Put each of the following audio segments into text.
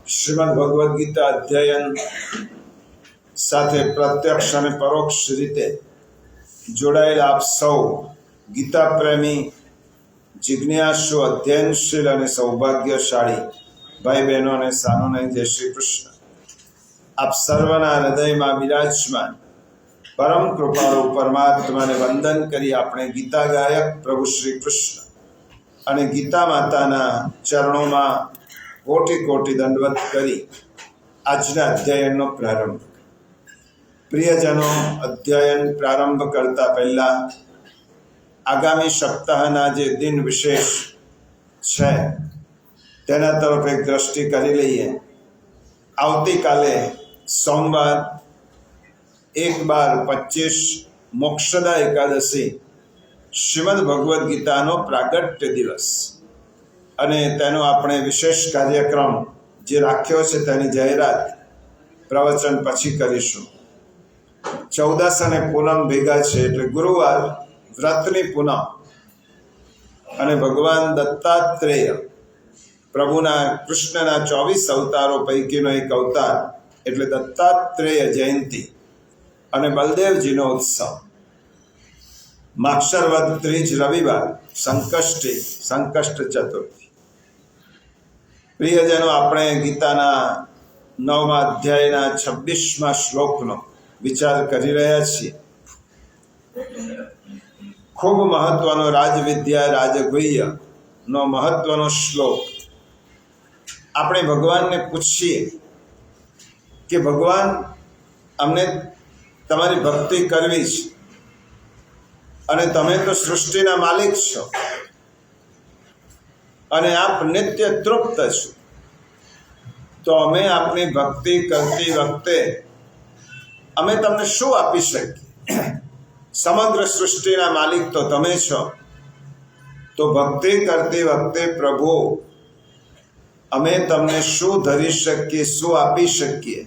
શ્રીમદ ભગવદ્ ગીતા અધ્યયન સાથે પ્રત્યક્ષ અને પરોક્ષ રીતે જોડાયેલા આપ સૌ ગીતા પ્રેમી, જિજ્ઞાસુ, અધ્યયનશીલ અને સૌભાગ્યશાળી ભાઈ બહેનો અને સાનોને જય શ્રી કૃષ્ણ. આપ સર્વના હૃદયમાં બિરાજમાન પરમ કૃપાળુ પરમાત્માને વંદન કરી આપણે ગીતા ગાયક પ્રભુ શ્રી કૃષ્ણ અને ગીતા માતાના ચરણોમાં કોટી કોટી દંડવત કરી આજના અધ્યયનનો પ્રારંભ. પ્રિયજનો, અધ્યયન પ્રારંભ કરતા પહેલા આગામી સપ્તાહના જે દિન વિશેષ છે તેના તરફ એક દ્રષ્ટિ કરી લઈએ. આવતીકાલે સોમવાર 1/12/25 મોક્ષદા એકાદશી શ્રીમદ ભગવદ્ ગીતાનો પ્રાગટ્ય દિવસ અને તેનો આપણે વિશેષ કાર્યક્રમ જે રાખ્યો છે તેની જાહેરાત પ્રવચન પછી કરીશું. ચૌદસ અને પૂનમ ભેગા છે એટલે ગુરુવાર વ્રતની પૂનમ અને ભગવાન દત્તાત્રેય પ્રભુના કૃષ્ણના 24 અવતારો પૈકીનો એક અવતાર એટલે દત્તાત્રેય જયંતિ અને બલદેવજીનો ઉત્સવ. માક્ષર વદ ત્રીજ રવિવાર, સંકષ્ટ ચતુર્થી. પ્રિયજનો, આપણે ગીતાના 9મા અધ્યાયના 26મા શ્લોકનો વિચાર કરી રહ્યા છીએ. ખૂબ મહત્વનો રાજવિદ્યા રાજગુહ્ય નો મહત્વનો શ્લોક. આપણે ભગવાનને પૂછીએ કે ભગવાન, અમને તમારી ભક્તિ કરવી છે અને તમે તો સૃષ્ટિના માલિક છો અને આપ નિત્ય તૃપ્ત છો, તો અમે આપની ભક્તિ કરતી વખતે અમે તમને શું આપી શકીએ? સમગ્ર સૃષ્ટિના માલિક તો તમે છો, તો ભક્તિ કરતી વખતે પ્રભુ અમે તમને શું ધરી શકીએ, શું આપી શકીએ?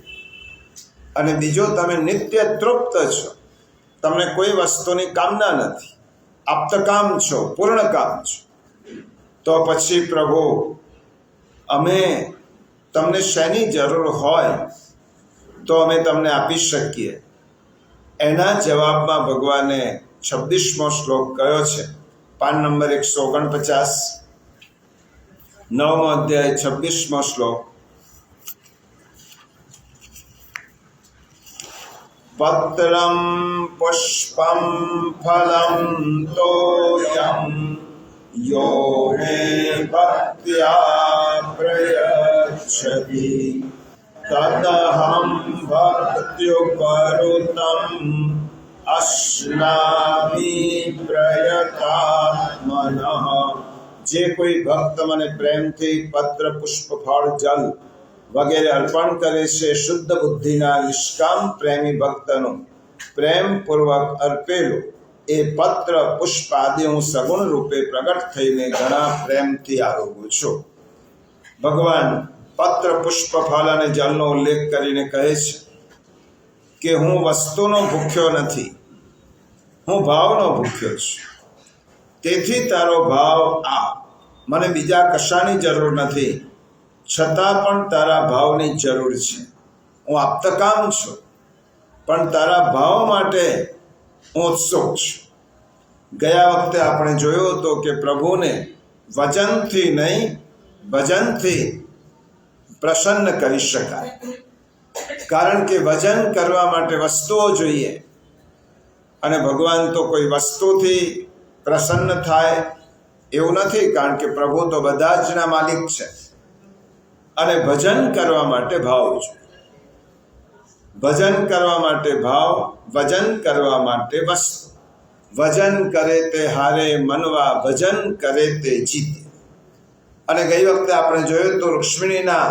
અને બીજો, તમે નિત્ય તૃપ્ત છો, તમને કોઈ વસ્તુની કામના નથી, આપ્તકામ છો, પૂર્ણકામ છો, તો પછી પ્રભુ અમે તમને શેની જરૂર હોય તો અમે તમને આપી શકીએ? એના જવાબમાં ભગવાને 26મો શ્લોક કયો છે, પાન નંબર 149, 9મો અધ્યાય 26મો શ્લોક. પત્રમ પુષ્પમ ફલમ તોયમ યો મે ભક્ત્યા પ્રયચ્છતિ તદહં ભક્ત્યુપરુતમ અશ્નામિ પ્રયતાત્મનઃ. જે કોઈ ભક્ત મને પ્રેમથી પત્ર, પુષ્પ, ફળ, જલ વગેરે અર્પણ કરે છે, શુદ્ધ બુદ્ધિના નિષ્કામ પ્રેમી ભક્તનું પ્રેમપૂર્વક અર્પેલું એ પત્ર, પુષ્પ આદિ હું સગુણ રૂપે પ્રગટ થઈને ઘણા પ્રેમથી આરોગું છું. ભગવાન પત્ર, પુષ્પ, ફળ અને જલનો ઉલ્લેખ કરીને કહે છે કે હું વસ્તુનો ભૂખ્યો નથી, હું ભાવનો ભૂખ્યો છું. તેથી તારો ભાવ આ, મને બીજા કશાની જરૂર નથી, છતાં પણ તારા ભાવની જરૂર છે. હું આપ્તકામ છું, પણ તારા ભાવ માટે હું ઉત્સુક છું. ગયા વખતે આપણે જોયું હતું કે પ્રભુને વચનથી નહીં, ભજનથી પ્રસન્ન કરી શકાય. કારણ કે ભજન કરવા માટે વસ્તુઓ જોઈએ અને ભગવાન તો કોઈ વસ્તુથી પ્રસન્ન થાય એવું નથી, કારણ કે પ્રભુ તો બધા જ ના માલિક છે. અને ભજન કરવા માટે ભાવ જોઈએ. ભજન કરવા માટે ભાવ, ભજન કરવા માટે વસ્તુ. ભજન કરે તે હારે મનવા, ભજન કરે તે જીતે. અને ગઈ વખતે આપણે જોયું તો રૂક્ષ્મણીના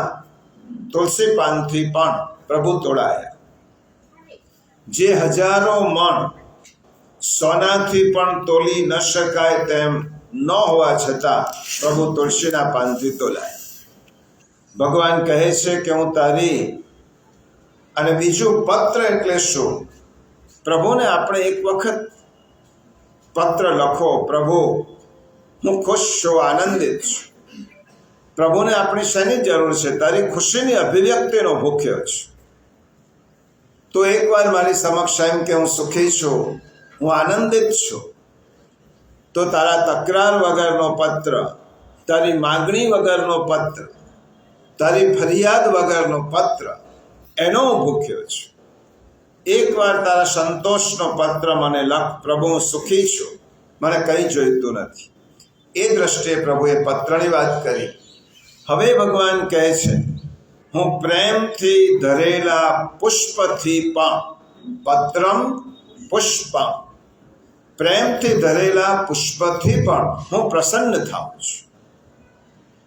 તુલસી પાનથી પણ પ્રભુ તોડાયા. જે હજારો મણ સોનાથી પણ તોલી ન શકાય તેમ ન હોવા છતાં પ્રભુ તુલસીના પાનથી તોલાય. ભગવાન કહે છે કે હું તારી. અને બીજું, પત્ર એટલે શું? પ્રભુને આપણે એક વખત પત્ર લખો, પ્રભુ હું ખુશ છું, આનંદિત છું, પ્રભુને આપણી શેની જરૂર છે? તારી ખુશીની અભિવ્યક્તિનો ભૂખ્યો છે. તો એકવાર મારી સમક્ષ એમ કે હું સુખી છું, હું આનંદિત છું, તો તારા તકરાર વગરનો પત્ર, તારી માગણી વગરનો પત્ર, તારી ફરિયાદ વગરનો પત્ર, એનો હું ભૂખ્યો છું. એકવાર તારા સંતોષનો પત્ર મને લખ, પ્રભુ હું સુખી છું, મને કંઈ જોઈતું નથી. એ દ્રષ્ટિએ પ્રભુએ પત્રની વાત કરી. હવે ભગવાન કહે છે, હું પ્રેમથી ધરેલા પુષ્પથી પણ, પત્રમ પુષ્પમ, પ્રેમથી ધરેલા પુષ્પથી પણ હું પ્રસન્ન થાઉં છું.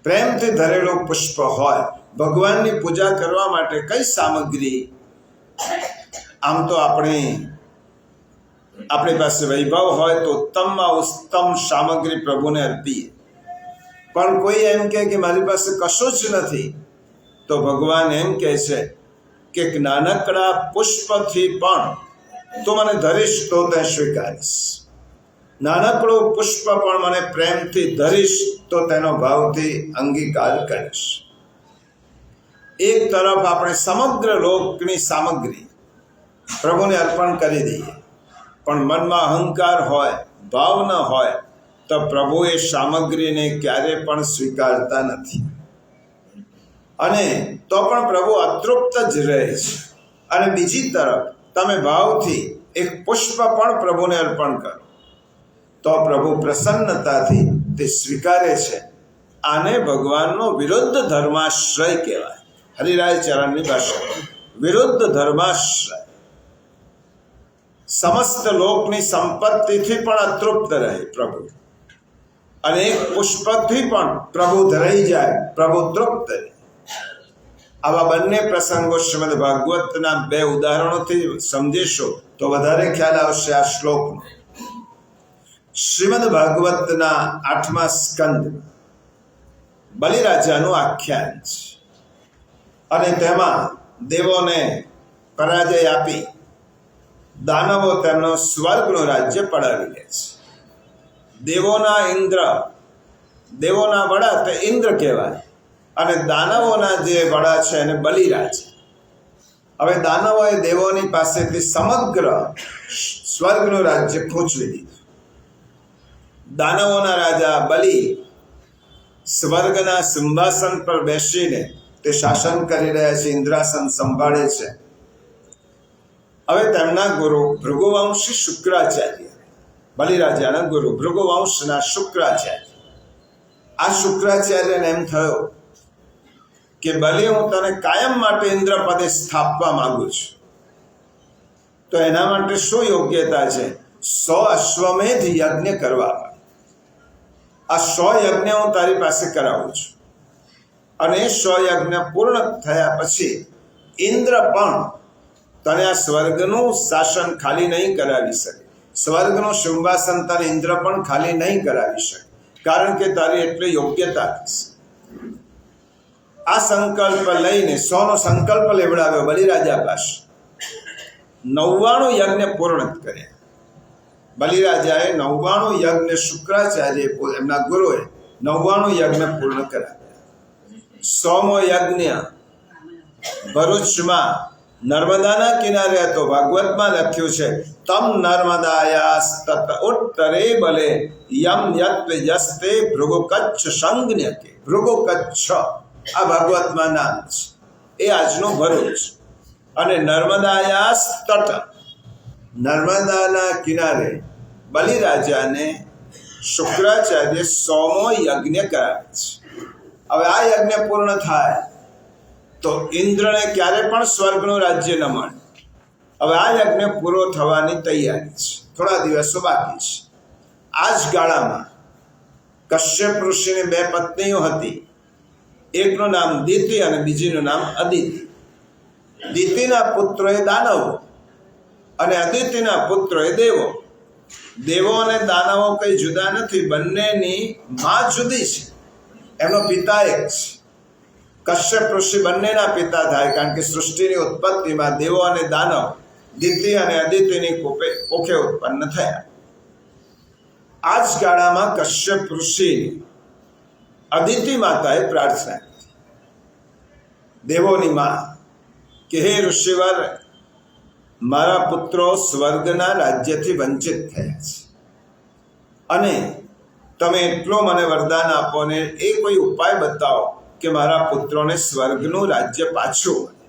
પ્રેમથી ધરેલું પુષ્પ હોય, ભગવાનની પૂજા કરવા માટે કઈ સામગ્રી? આમ તો આપણી પાસે વૈભવ હોય તો ઉત્તમમાં ઉત્તમ સામગ્રી પ્રભુને અર્પીએ. પણ કોઈ એમ કહે કે મારી પાસે કશું જ નથી, તો ભગવાન એમ કહે છે કે નાનકડા પુષ્પથી પણ તું મને ધરીશ તો તે સ્વીકારીશ. નાનકડું પુષ્પ પણ મને પ્રેમથી ધરીશ તો તેનો ભાવથી અંગીકાર કરીશ. એક તરફ આપણે સમગ્ર લોકની સામગ્રી પ્રભુને અર્પણ કરી દઈએ, પણ મનમાં અહંકાર હોય, ભાવ ન હોય, તો પ્રભુ એ સામગ્રીને ક્યારે પણ સ્વીકારતા નથી. અને તો પણ પ્રભુ અતૃપ્ત જ રહે છે. અને બીજી તરફ તમે ભાવથી એક પુષ્પ પણ પ્રભુને અર્પણ કરો, તો પ્રભુ પ્રસન્નતાથી તે સ્વીકારે છે. આને ભગવાનનો વિરુદ્ધ ધર્માશ્રય કહેવાય. હરિરાય ચરણની ભાષા, વિરુદ્ધ ધર્માશ્રય. સમસ્ત લોકની સંપત્તિથી પણ અતૃપ્ત રહે પ્રભુ, અને એક પુષ્પથી પણ પ્રભુ ધરાઈ જાય, પ્રભુ તૃપ્ત રહે. આવા બંને પ્રસંગો શ્રીમદ ભાગવતના 2 ઉદાહરણોથી સમજીશો તો વધારે ખ્યાલ આવશે આ શ્લોકનો. શ્રીમદ ભાગવતના 8મા સ્કંદ બલિરાજાનું આખ્યાન છે, અને તેમાં દેવોને પરાજય આપી દાનવો તેમનો સ્વર્ગનું રાજ્ય પડાવી લે છે. દેવોના વડા તે ઇન્દ્ર કહેવાય, અને દાનવોના જે વડા છે એને બલિરાજ. હવે દાનવોએ દેવોની પાસેથી સમગ્ર સ્વર્ગનું રાજ્ય ખૂંચવી દીધું. દાનવોના રાજા બલિ સ્વર્ગના સિંહાસન પર બેસીને તે શાસન કરી રહ્યા છે, ઇન્દ્રાસન સંભાળે છે. હવે તેમના ગુરુ ભૃગુવંશી શુક્રાચાર્ય, બલિરાજાના ગુરુ ભૃગુવંશના શુક્રાચાર્ય, આ શુક્રાચાર્યને એમ થયો કે બલિ, હું તને કાયમ માટે ઇન્દ્ર પદે સ્થાપવા માંગુ છું. તો એના માટે શું યોગ્યતા છે? 100 અશ્વમેધ યજ્ઞ કરવા. આ 100 યજ્ઞ હું તારી પાસે કરાવું છું, અને એ 100 યજ્ઞ પૂર્ણ થયા પછી ઇન્દ્ર પણ તને આ સ્વર્ગનું શાસન ખાલી નહીં કરાવી શકે. સ્વર્ગનું સિંહાસન તને ઇન્દ્ર પણ ખાલી નહીં કરાવી શકે, કારણ કે તારી એટલી યોગ્યતા છે. આ સંકલ્પ લઈને 100નો સંકલ્પ લેવડાવ્યો બલિરાજા પાસે. 99 યજ્ઞ પૂર્ણ કર્યા. બલિરાજાએ 99 યજ્ઞ, શુક્રાચાર્ય એમના ગુરુએ 99 યજ્ઞ પૂર્ણ કરાવ્યા. 100મો યજ્ઞ ભરૂચમાં નર્મદાના કિનારે હતો. ભાગવતમાં લખ્યું છે, તમ નર્મદાયાસ્તત ઉત્તરે બલે યમ યત્ યસ્તે ભૃગુ કચ્છ સંજ્ઞકે. ભૃગુ કચ્છ આ ભાગવતમાં નામ છે. એ આજનું ભરૂચ. અને નર્મદાયાસ્તટ, નર્મદાના કિનારે બલિરાજાને શુક્રાચાર્ય 100મો યજ્ઞ કરાવે છે. હવે આ યજ્ઞ પૂર્ણ થાય તો ઇન્દ્રને ક્યારે પણ સ્વર્ગનું રાજ્ય ન મળે. હવે આ યજ્ઞ પૂરો થવાની તૈયારી છે, થોડા દિવસો બાકી છે. આ જ ગાળામાં કશ્યપ ઋષિની 2 પત્નીઓ હતી. એકનું નામ દિતિ અને બીજીનું નામ અદિતિ. દિતિના પુત્રો એ દાનવો અને અદિતિના પુત્રો એ દેવો. દેવો અને દાનવો કઈ જુદા નથી, બંનેની માં જુદી છે, એમનો પિતા એક છે. કશ્યપ ઋષિ બંનેના પિતા થાય, કારણ કે સૃષ્ટિની ઉત્પત્તિમાં દેવો અને દાનવ દિતિ અને અદિતિની કોખે ઉત્પન્ન થયા. આ જ ગાળામાં કશ્યપ ઋષિ અદિતિ માતાએ પ્રાર્થના કરી, દેવોની માં, કે હે ઋષિવર, મારા પુત્રો સ્વર્ગના રાજ્યથી વંચિત થયા છે અને તમે એટલો મને વરદાન આપો ને એ કોઈ ઉપાય બતાવો કે મારા પુત્રોને સ્વર્ગનું રાજ્ય પાછું મળે.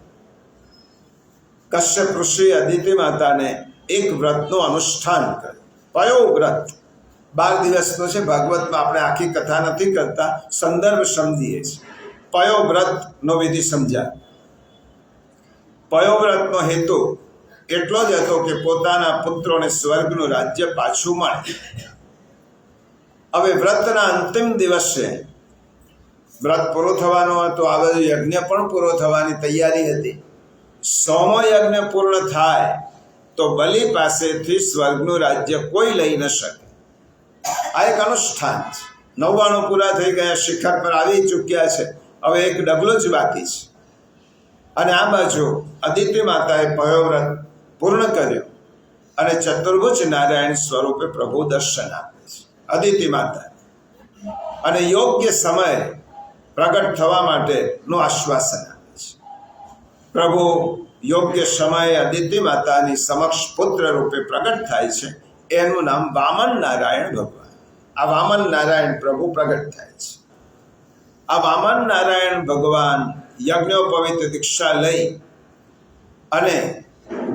કશ્યપ ઋષિ અદિતિ માતાને એક વ્રતનું અનુષ્ઠાન કર્યું. કયો વ્રત? 12 દિવસનો છે. ભાગવતમાં આપણે આખી કથા નથી કરતા, સંદર્ભ સમજીએ છીએ. પયો વ્રતનો વિધિ સમજ્યા. પયો વ્રતનો હેતુ એટલો જ હતો કે પોતાના પુત્રોને સ્વર્ગનું રાજ્ય પાછું મળે. હવે વ્રતના અંતિમ દિવસે વ્રત પૂરો થવાનો હતો, આ બધું યજ્ઞ પણ પૂરો થવાની તૈયારી હતી. 100મો યજ્ઞ પૂર્ણ થાય તો બલિ પાસેથી સ્વર્ગનું રાજ્ય કોઈ લઈ ન શકે. આ એક અનુષ્ઠાન છે. 99 પૂરા થઈ ગયા, શિખર પર આવી ચૂક્યા છે, હવે એક ડગલો જ બાકી છે. અને આ બાજુ અદિતિ માતાએ પયો વ્રત પૂર્ણ કર્યો અને ચતુર્ભુજ નારાયણ સ્વરૂપે પ્રભુ દર્શન આપે છે અદિતિ માતા, અને યોગ્ય સમયે પ્રગટ થવા માટેનું આશ્વાસન આપે છે. પ્રભુ યોગ્ય સમયે અદિતિ માતાની સમક્ષ પુત્ર રૂપે પ્રગટ થાય છે. એનું નામ વામન નારાયણ ભગવાન. આ વામન નારાયણ પ્રભુ પ્રગટ થાય છે. આ વામન નારાયણ ભગવાન યજ્ઞોપવિત દીક્ષા લઈ અને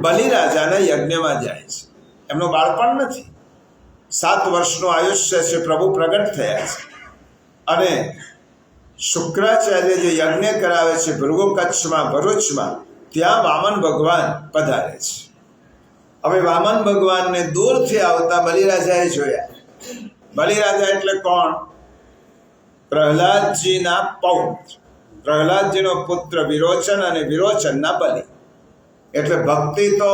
બલિરાજાના યજ્ઞમાં જાય છે. એમનું બાળપણ નથી, 7 વર્ષનું આયુષ્ય છે. પ્રભુ પ્રગટ થયા છે અને શુક્રાચાર્ય જે યજ્ઞ કરાવે છે ભૃગુ કચ્છમાં, ભરૂચમાં, ત્યાં વામન ભગવાન પધારે છે. હવે વામન ભગવાનને દૂરથી આવતા બલિરાજાએ જોયા. બલિરાજા એટલે કોણ? પ્રહલાદજીના પૌત્ર, પ્રહલાદજીનો પુત્ર વિરોચન અને વિરોચનના બલિ. એટલે ભક્તિ તો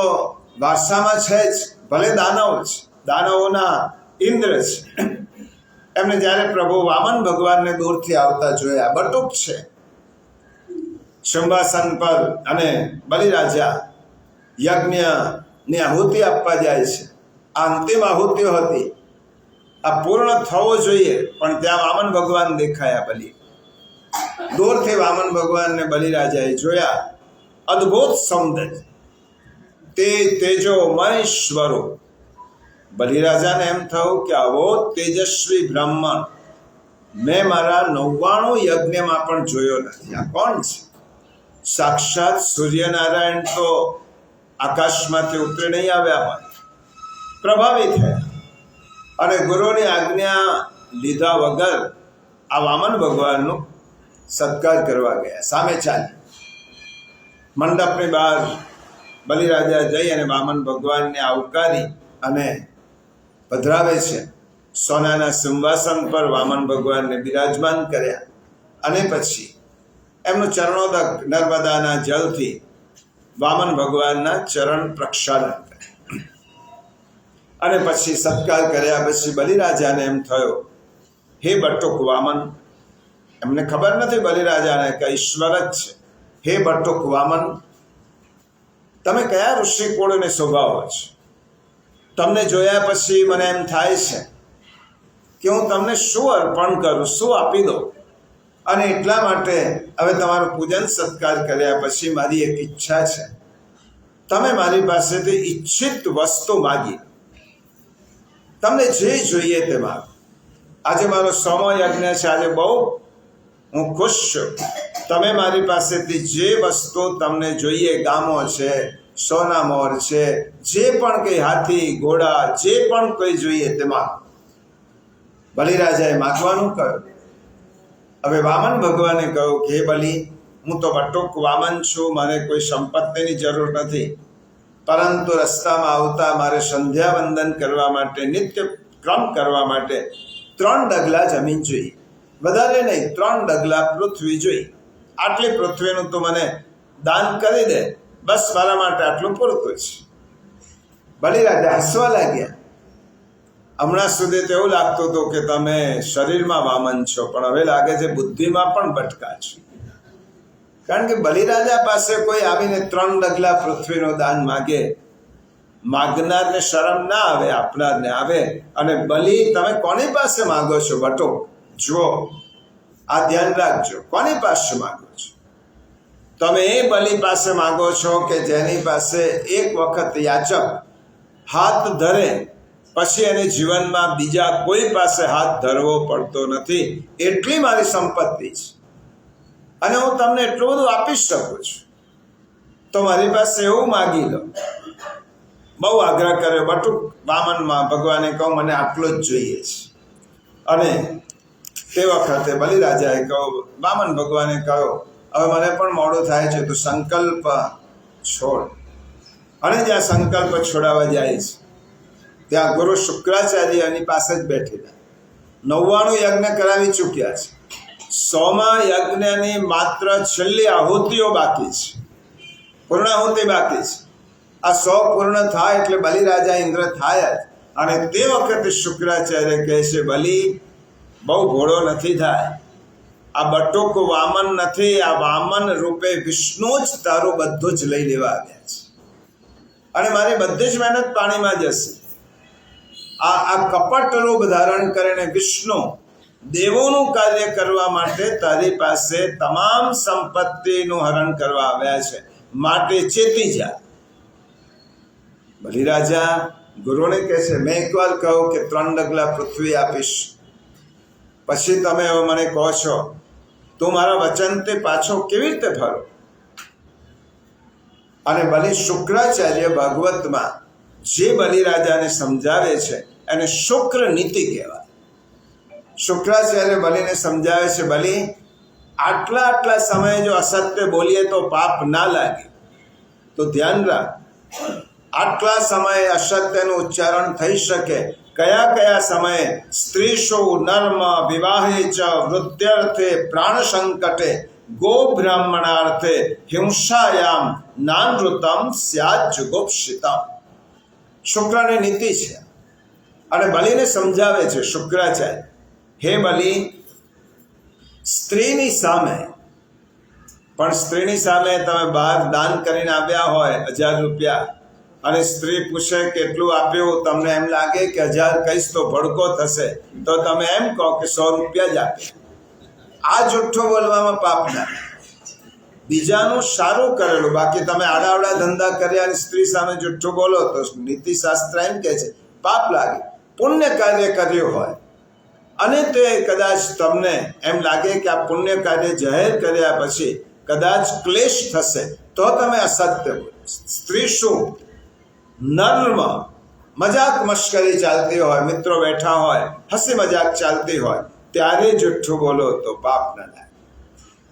વારસામાં છે જ, ભલે દાનવ છે, દાનવોના ઇન્દ્ર છે. એમને જ્યારે પ્રભુ વામન ભગવાનને દૂરથી આવતા જોયા, બટુક છે સિંહાસન પર, અને બલિરાજા યજ્ઞની આહુતિ આપવા જાય છે. આ અંતિમ આહુતિઓ હતી, આ પૂર્ણ થવો જોઈએ, પણ ત્યાં વામન ભગવાન દેખાયા. બલિ દૂરથી વામન ભગવાનને બલિરાજાએ જોયા. અદ્ભુત સૌંદર્ય, તે તેજોમય સ્વરૂપ. બલિરાજાને એમ થયું કે આવો તેજસ્વી બ્રાહ્મણ મેં મારા 99 યજ્ઞમાં પણ જોયો નથી. આ કોણ છે? સાક્ષાત સૂર્યનારાયણ તો આકાશમાંથી ઉતરી નહીં આવ્યા હોય. પ્રભાવિત થયા અને ગુરુની આજ્ઞા લીધા વગર આ વામન ભગવાનનો સત્કાર કરવા ગયા. સામે ચાલી મંડપની બહાર બલિરાજા જઈ અને વામન ભગવાનને આવકારી અને પધરાવે છે. સોનાના સિંહાસન પર વામન ભગવાનને બિરાજમાન કર્યા અને પછી એમનું ચરણોદક નર્મદાના જલથી વામન ભગવાનના ચરણ પ્રક્ષાલન કર્યા અને પછી સત્કાર કર્યા. પછી બલિરાજાને એમ થયો, હે બટુક વામન, એમને ખબર નથી બલિરાજાને કે ઈશ્વર જ છે. હે બટુક વામન, તમે કયા ઋષિ કુળને શોભાવો છો? તમને જોયા પછી મને એમ થાય છે કે હું તમને શું અર્પણ કરું, શું આપી દઉં, અને એટલા માટે હવે તમારું પૂજન સત્કાર કર્યા પછી મારી એક ઈચ્છા છે. તમે મારી પાસેથી ઈચ્છિત વસ્તુ માગી, તમને જે જોઈએ તે માગો. આજે મારો 100મો યજ્ઞ છે. આજે બહુ હું ખુશ છું. તમે મારી પાસેથી જે વસ્તુ તમને જોઈએ, ગામો છે, સોના મોર છે, જે પણ કંઈ હાથી ઘોડા જે પણ કંઈ જોઈએ તે માગો. બલિરાજાએ માગવાનું કહ્યું. હવે વામન ભગવાને કહ્યું કે હે બલિ, હું તો બટુક વામન છું, મને કોઈ સંપત્તિની જરૂર નથી, પરંતુ રસ્તામાં આવતા મારે સંધ્યા વંદન કરવા માટે, નિત્ય ક્રમ કરવા માટે 3 ડગલા જમીન જોઈએ. વધારે નહીં, 3 ડગલા પૃથ્વી જોઈએ. આટલી પૃથ્વીનું તો મને દાન કરી દે, બસ મારા માટે આટલું પૂરતું છે. બલિરાજા હસવા લાગ્યા. હમણાં સુધી તો એવું લાગતું હતું કે તમે શરીરમાં વામન છો, પણ હવે લાગે છે બુદ્ધિમાં પણ ભટકા છો. કારણ કે બલિરાજા પાસે કોઈ આવીને 3 ડગલા પૃથ્વીનું દાન માગે, માગનારને શરમ ના આવે, આપનારને આવે. અને બલિ, તમે કોની પાસે માગો છો? બટુક, જુઓ આ ધ્યાન રાખજો. કોની પાસે માગો છો? તમે એ બલિ પાસે માગો છો કે જેની પાસે એક વખત યાચક હાથ ધરે પછી એને જીવનમાં બીજા કોઈ પાસે હાથ ધરવો પડતો નથી. એટલી મારી સંપત્તિ છે અને હું તમને એટલું બધું આપી શકું છું, તો મારી પાસે એવું માગી લો. બહુ આગ્રહ કર્યો. બટુક વામનમાં ભગવાને કહું મને આટલો જ જોઈએ છે. અને તે વખતે બલિરાજાએ કહ્યું, વામન ભગવાને કહ્યું હવે મને પણ મોડું થાય છે, તું સંકલ્પ છોડ. અને જ્યાં સંકલ્પ છોડાવવા જાય છે ત્યાં ગુરુ શુક્રાચાર્ય એની પાસે જ બેઠેલા 99 યજ્ઞ કરાવી ચૂક્યા છે. 100મા યજ્ઞની માત્ર છેલ્લી આહુતિઓ બાકી છે, પૂર્ણાહુતિ બાકી છે. આ 100 પૂર્ણ થાય એટલે બલિરાજા ઇન્દ્ર થાય જ. અને તે વખતે શુક્રાચાર્ય કહે છે, બલિ બહુ ભોળો નથી થાય. આ બટુક વામન નથી, આ વામન રૂપે વિષ્ણુ જ તારું બધું જ લઈ લેવા આવ્યા છે અને મારી બધી જ મહેનત પાણીમાં જશે. આ કપટ રૂપ ધારણ કરીને વિષ્ણુ દેવોનું કાર્ય કરવા માટે તારી પાસે તમામ સંપત્તિનું હરણ કરવા આવ્યા છે, માટે ચેતી જા. બલિરાજા ગુરુને કહે છે, મેં એકવાર કહું કે 3 ડગલા પૃથ્વી આપીશ, પછી તમે હવે મને કહો છો તું મારા વચનથી પાછો કેવી રીતે ફરો? અને બલિ શુક્રાચાર્ય ભાગવતમાં જે બલિરાજાને સમજાવે છે એને શુક્ર નીતિ કહેવાય. શુક્રાચાર્ય બલિને સમજાવે છે, બલિ આટલા સમયે જો અસત્ય બોલીએ તો પાપ ના લાગે, તો ધ્યાન રાખ. આટલા સમયે અસત્યનું ઉચ્ચારણ થઈ શકે. કયા સમયે? સ્ત્રીષુ નર્મ વિવાહે ચ વૃદ્ધ્યર્થે પ્રાણ સંકટે ગો બ્રાહ્મણાર્થે હિંસાયામ નાનૃતમ સ્યાદ જુગુપ્સિતમ. શુક્રની નીતિ છે અને બલિને સમજાવે છે શુક્રાચાર્ય, હે બલિ, સ્ત્રીની સામે તમે બહાર દાન કરીને આવ્યા હોય 1000 રૂપિયા અને સ્ત્રી પૂછે કેટલું આપ્યું, તમને એમ લાગે કે 1000 કહીશ તો ભડકો થશે, તો તમે એમ કહો કે 100 રૂપિયા જ આપ્યા. આ જુઠ્ઠું બોલવામાં પાપ ના. બીજાનું સારું કરેલું, બાકી તમે આડાવડા ધંધા કર્યા અને સ્ત્રી સામે જુઠ્ઠું બોલો તો નીતિશાસ્ત્ર એમ કહે છે પાપ લાગે. પુણ્ય કાર્ય કર્યું હોય અને તે કદાચ તમને એમ લાગે કે આ પુણ્ય કાર્ય જાહેર કર્યા પછી કદાચ ક્લેશ થશે તો તમે અસત્ય બોલો. સ્ત્રી શું નર્મ મજાક મશ્કરી ચાલતી હોય, મિત્રો બેઠા હોય, હસી મજાક ચાલતી હોય ત્યારે જુઠ્ઠું બોલો તો પાપ ન લાગે.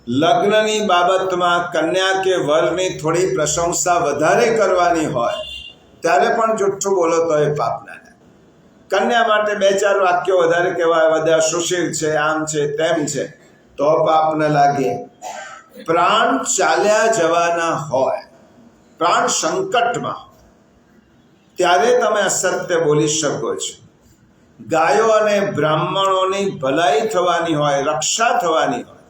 લગ્નની બાબતમાં કન્યા કે વરની થોડી પ્રશંસા વધારે કરવાની હોય ત્યારે પણ જુઠ્ઠું બોલો તો એ પાપ ના લાગે. કન્યા માટે 2-4 વાક્યો વધારે કહેવાય, બધા સુશીલ છે, આમ છે, તેમ છે, તો પાપ ન લાગે. પ્રાણ ચાલ્યા જવાના હોય, પ્રાણ સંકટમાં, ત્યારે તમે અસત્ય બોલી શકો છો. ગાયો અને બ્રાહ્મણોની ભલાઈ થવાની હોય, રક્ષા થવાની હોય.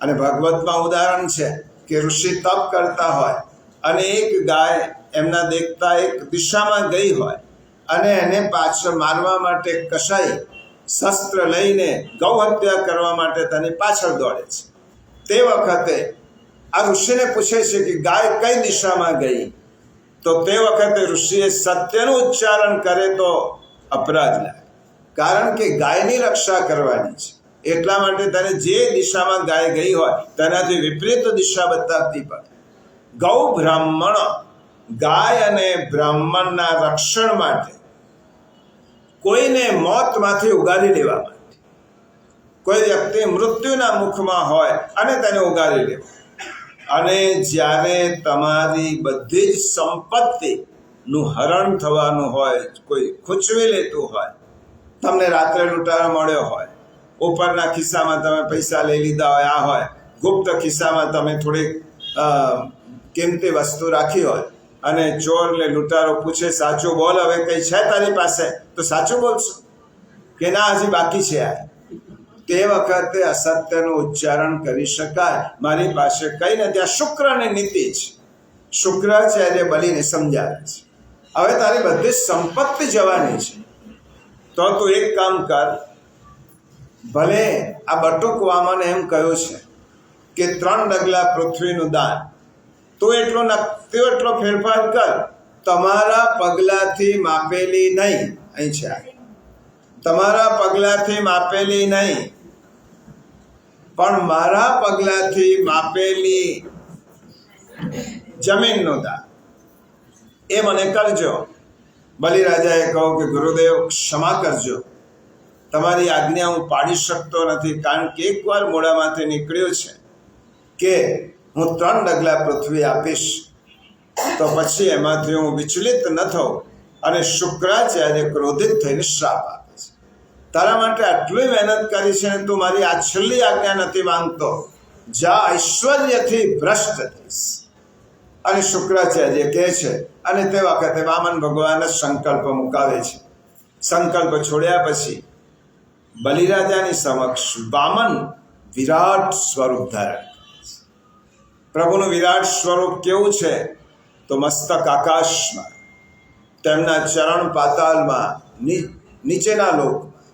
અને ભાગવતમાં ઉદાહરણ છે કે ઋષિ તપ કરતા હોય અને એક ગાય એમના દેખતા એક દિશામાં ગઈ હોય અને એને પાછળ મારવા માટે કસાઈ શસ્ત્ર લઈને ગૌ હત્યા કરવા માટે તેની પાછળ દોડે છે. તે વખતે આ ઋષિને પૂછે છે કે ગાય કઈ દિશામાં ગઈ, તો તે વખતે ઋષિએ સત્યનું ઉચ્ચારણ કરે તો અપરાધ લાગે, કારણ કે ગાયની રક્ષા કરવાની છે. એટલા માટે તેને જે દિશામાં ગાય ગઈ હોય તેનાથી વિપરીત દિશા બતાવતી પડે. ગૌ બ્રાહ્મણ, ગાય અને બ્રાહ્મણના રક્ષણ માટે, કોઈને મોતમાંથી ઉગારી લેવા માટે, કોઈ વ્યક્તિ મૃત્યુના મુખમાં હોય અને તેને ઉગારી લેવા. અને જ્યારે તમારી બધી જ સંપત્તિનું હરણ થવાનું હોય, કોઈ ખૂંચવી લેતું હોય, તમને રાત્રે લૂંટારો મળ્યો હોય, ઉપરના ખિસ્સામાં તમે પૈસા લઈ લીધા હોય, આ હોય, ગુપ્ત ખિસ્સામાં તમે થોડીક કિંમતી વસ્તુ રાખી હોય અને ચોરને લૂંટારો પૂછે સાચું બોલ, હવે કંઈ છે તારી પાસે, તો સાચું બોલશો કે ના હજી બાકી છે? તે વખતે અસત્યનું ઉચ્ચારણ કરી શકાય, મારી પાસે કંઈ નથી. આ શુક્રની નીતિ છે. શુક્રાચાર્ય બલિને સમજાવે છે, હવે તારી બધી સંપત્તિ જવાની છે, તો તું એક કામ કર, ભલે આ બટુક વામને એમ કહ્યું છે કે 3 ડગલા પૃથ્વીનું દાન, તો એટલો ફેરફાર કર, તમારા પગલાથી માપેલી નહીં. અહીં છે તમારા પગલાથી માપેલી નહીં, પણ મારા પગલાથી માપેલી જમીનનું દાન એ મને કરજો. બલિરાજાએ કહ્યું કે ગુરુદેવ ક્ષમા કરજો, તમારી આજ્ઞા હું પાડી શકતો નથી, કારણ કે એકવાર મોઢામાંથી નીકળ્યું છે કે હું 3 ડગલા પૃથ્વી આપીશ, તો પછી એમાંથી હું વિચલિત ન થઉં. અને શુક્રાચાર્ય ક્રોધિત થઈને શ્રાપ આપે છે, તારા માટે આટલી મહેનત કરી છે ને તું મારી આ છેલ્લી આજ્ઞા નથી માંગતો, જા ઐશ્વર્યથી ભ્રષ્ટ થઈશ. અને શુક્રાચાર્ય કહે છે, અને તે વખતે વામન ભગવાન સંકલ્પ મુકાવે છે. સંકલ્પ છોડ્યા પછી બલિરાજાની સમક્ષ વામન વિરાટ સ્વરૂપ ધારણ કરે છે. પ્રભુનું વિરાટ સ્વરૂપ કેવું છે? તો મસ્તક આકાશમાં, તેમના ચરણ પાતાલમાં, નીચેના લોકમાં.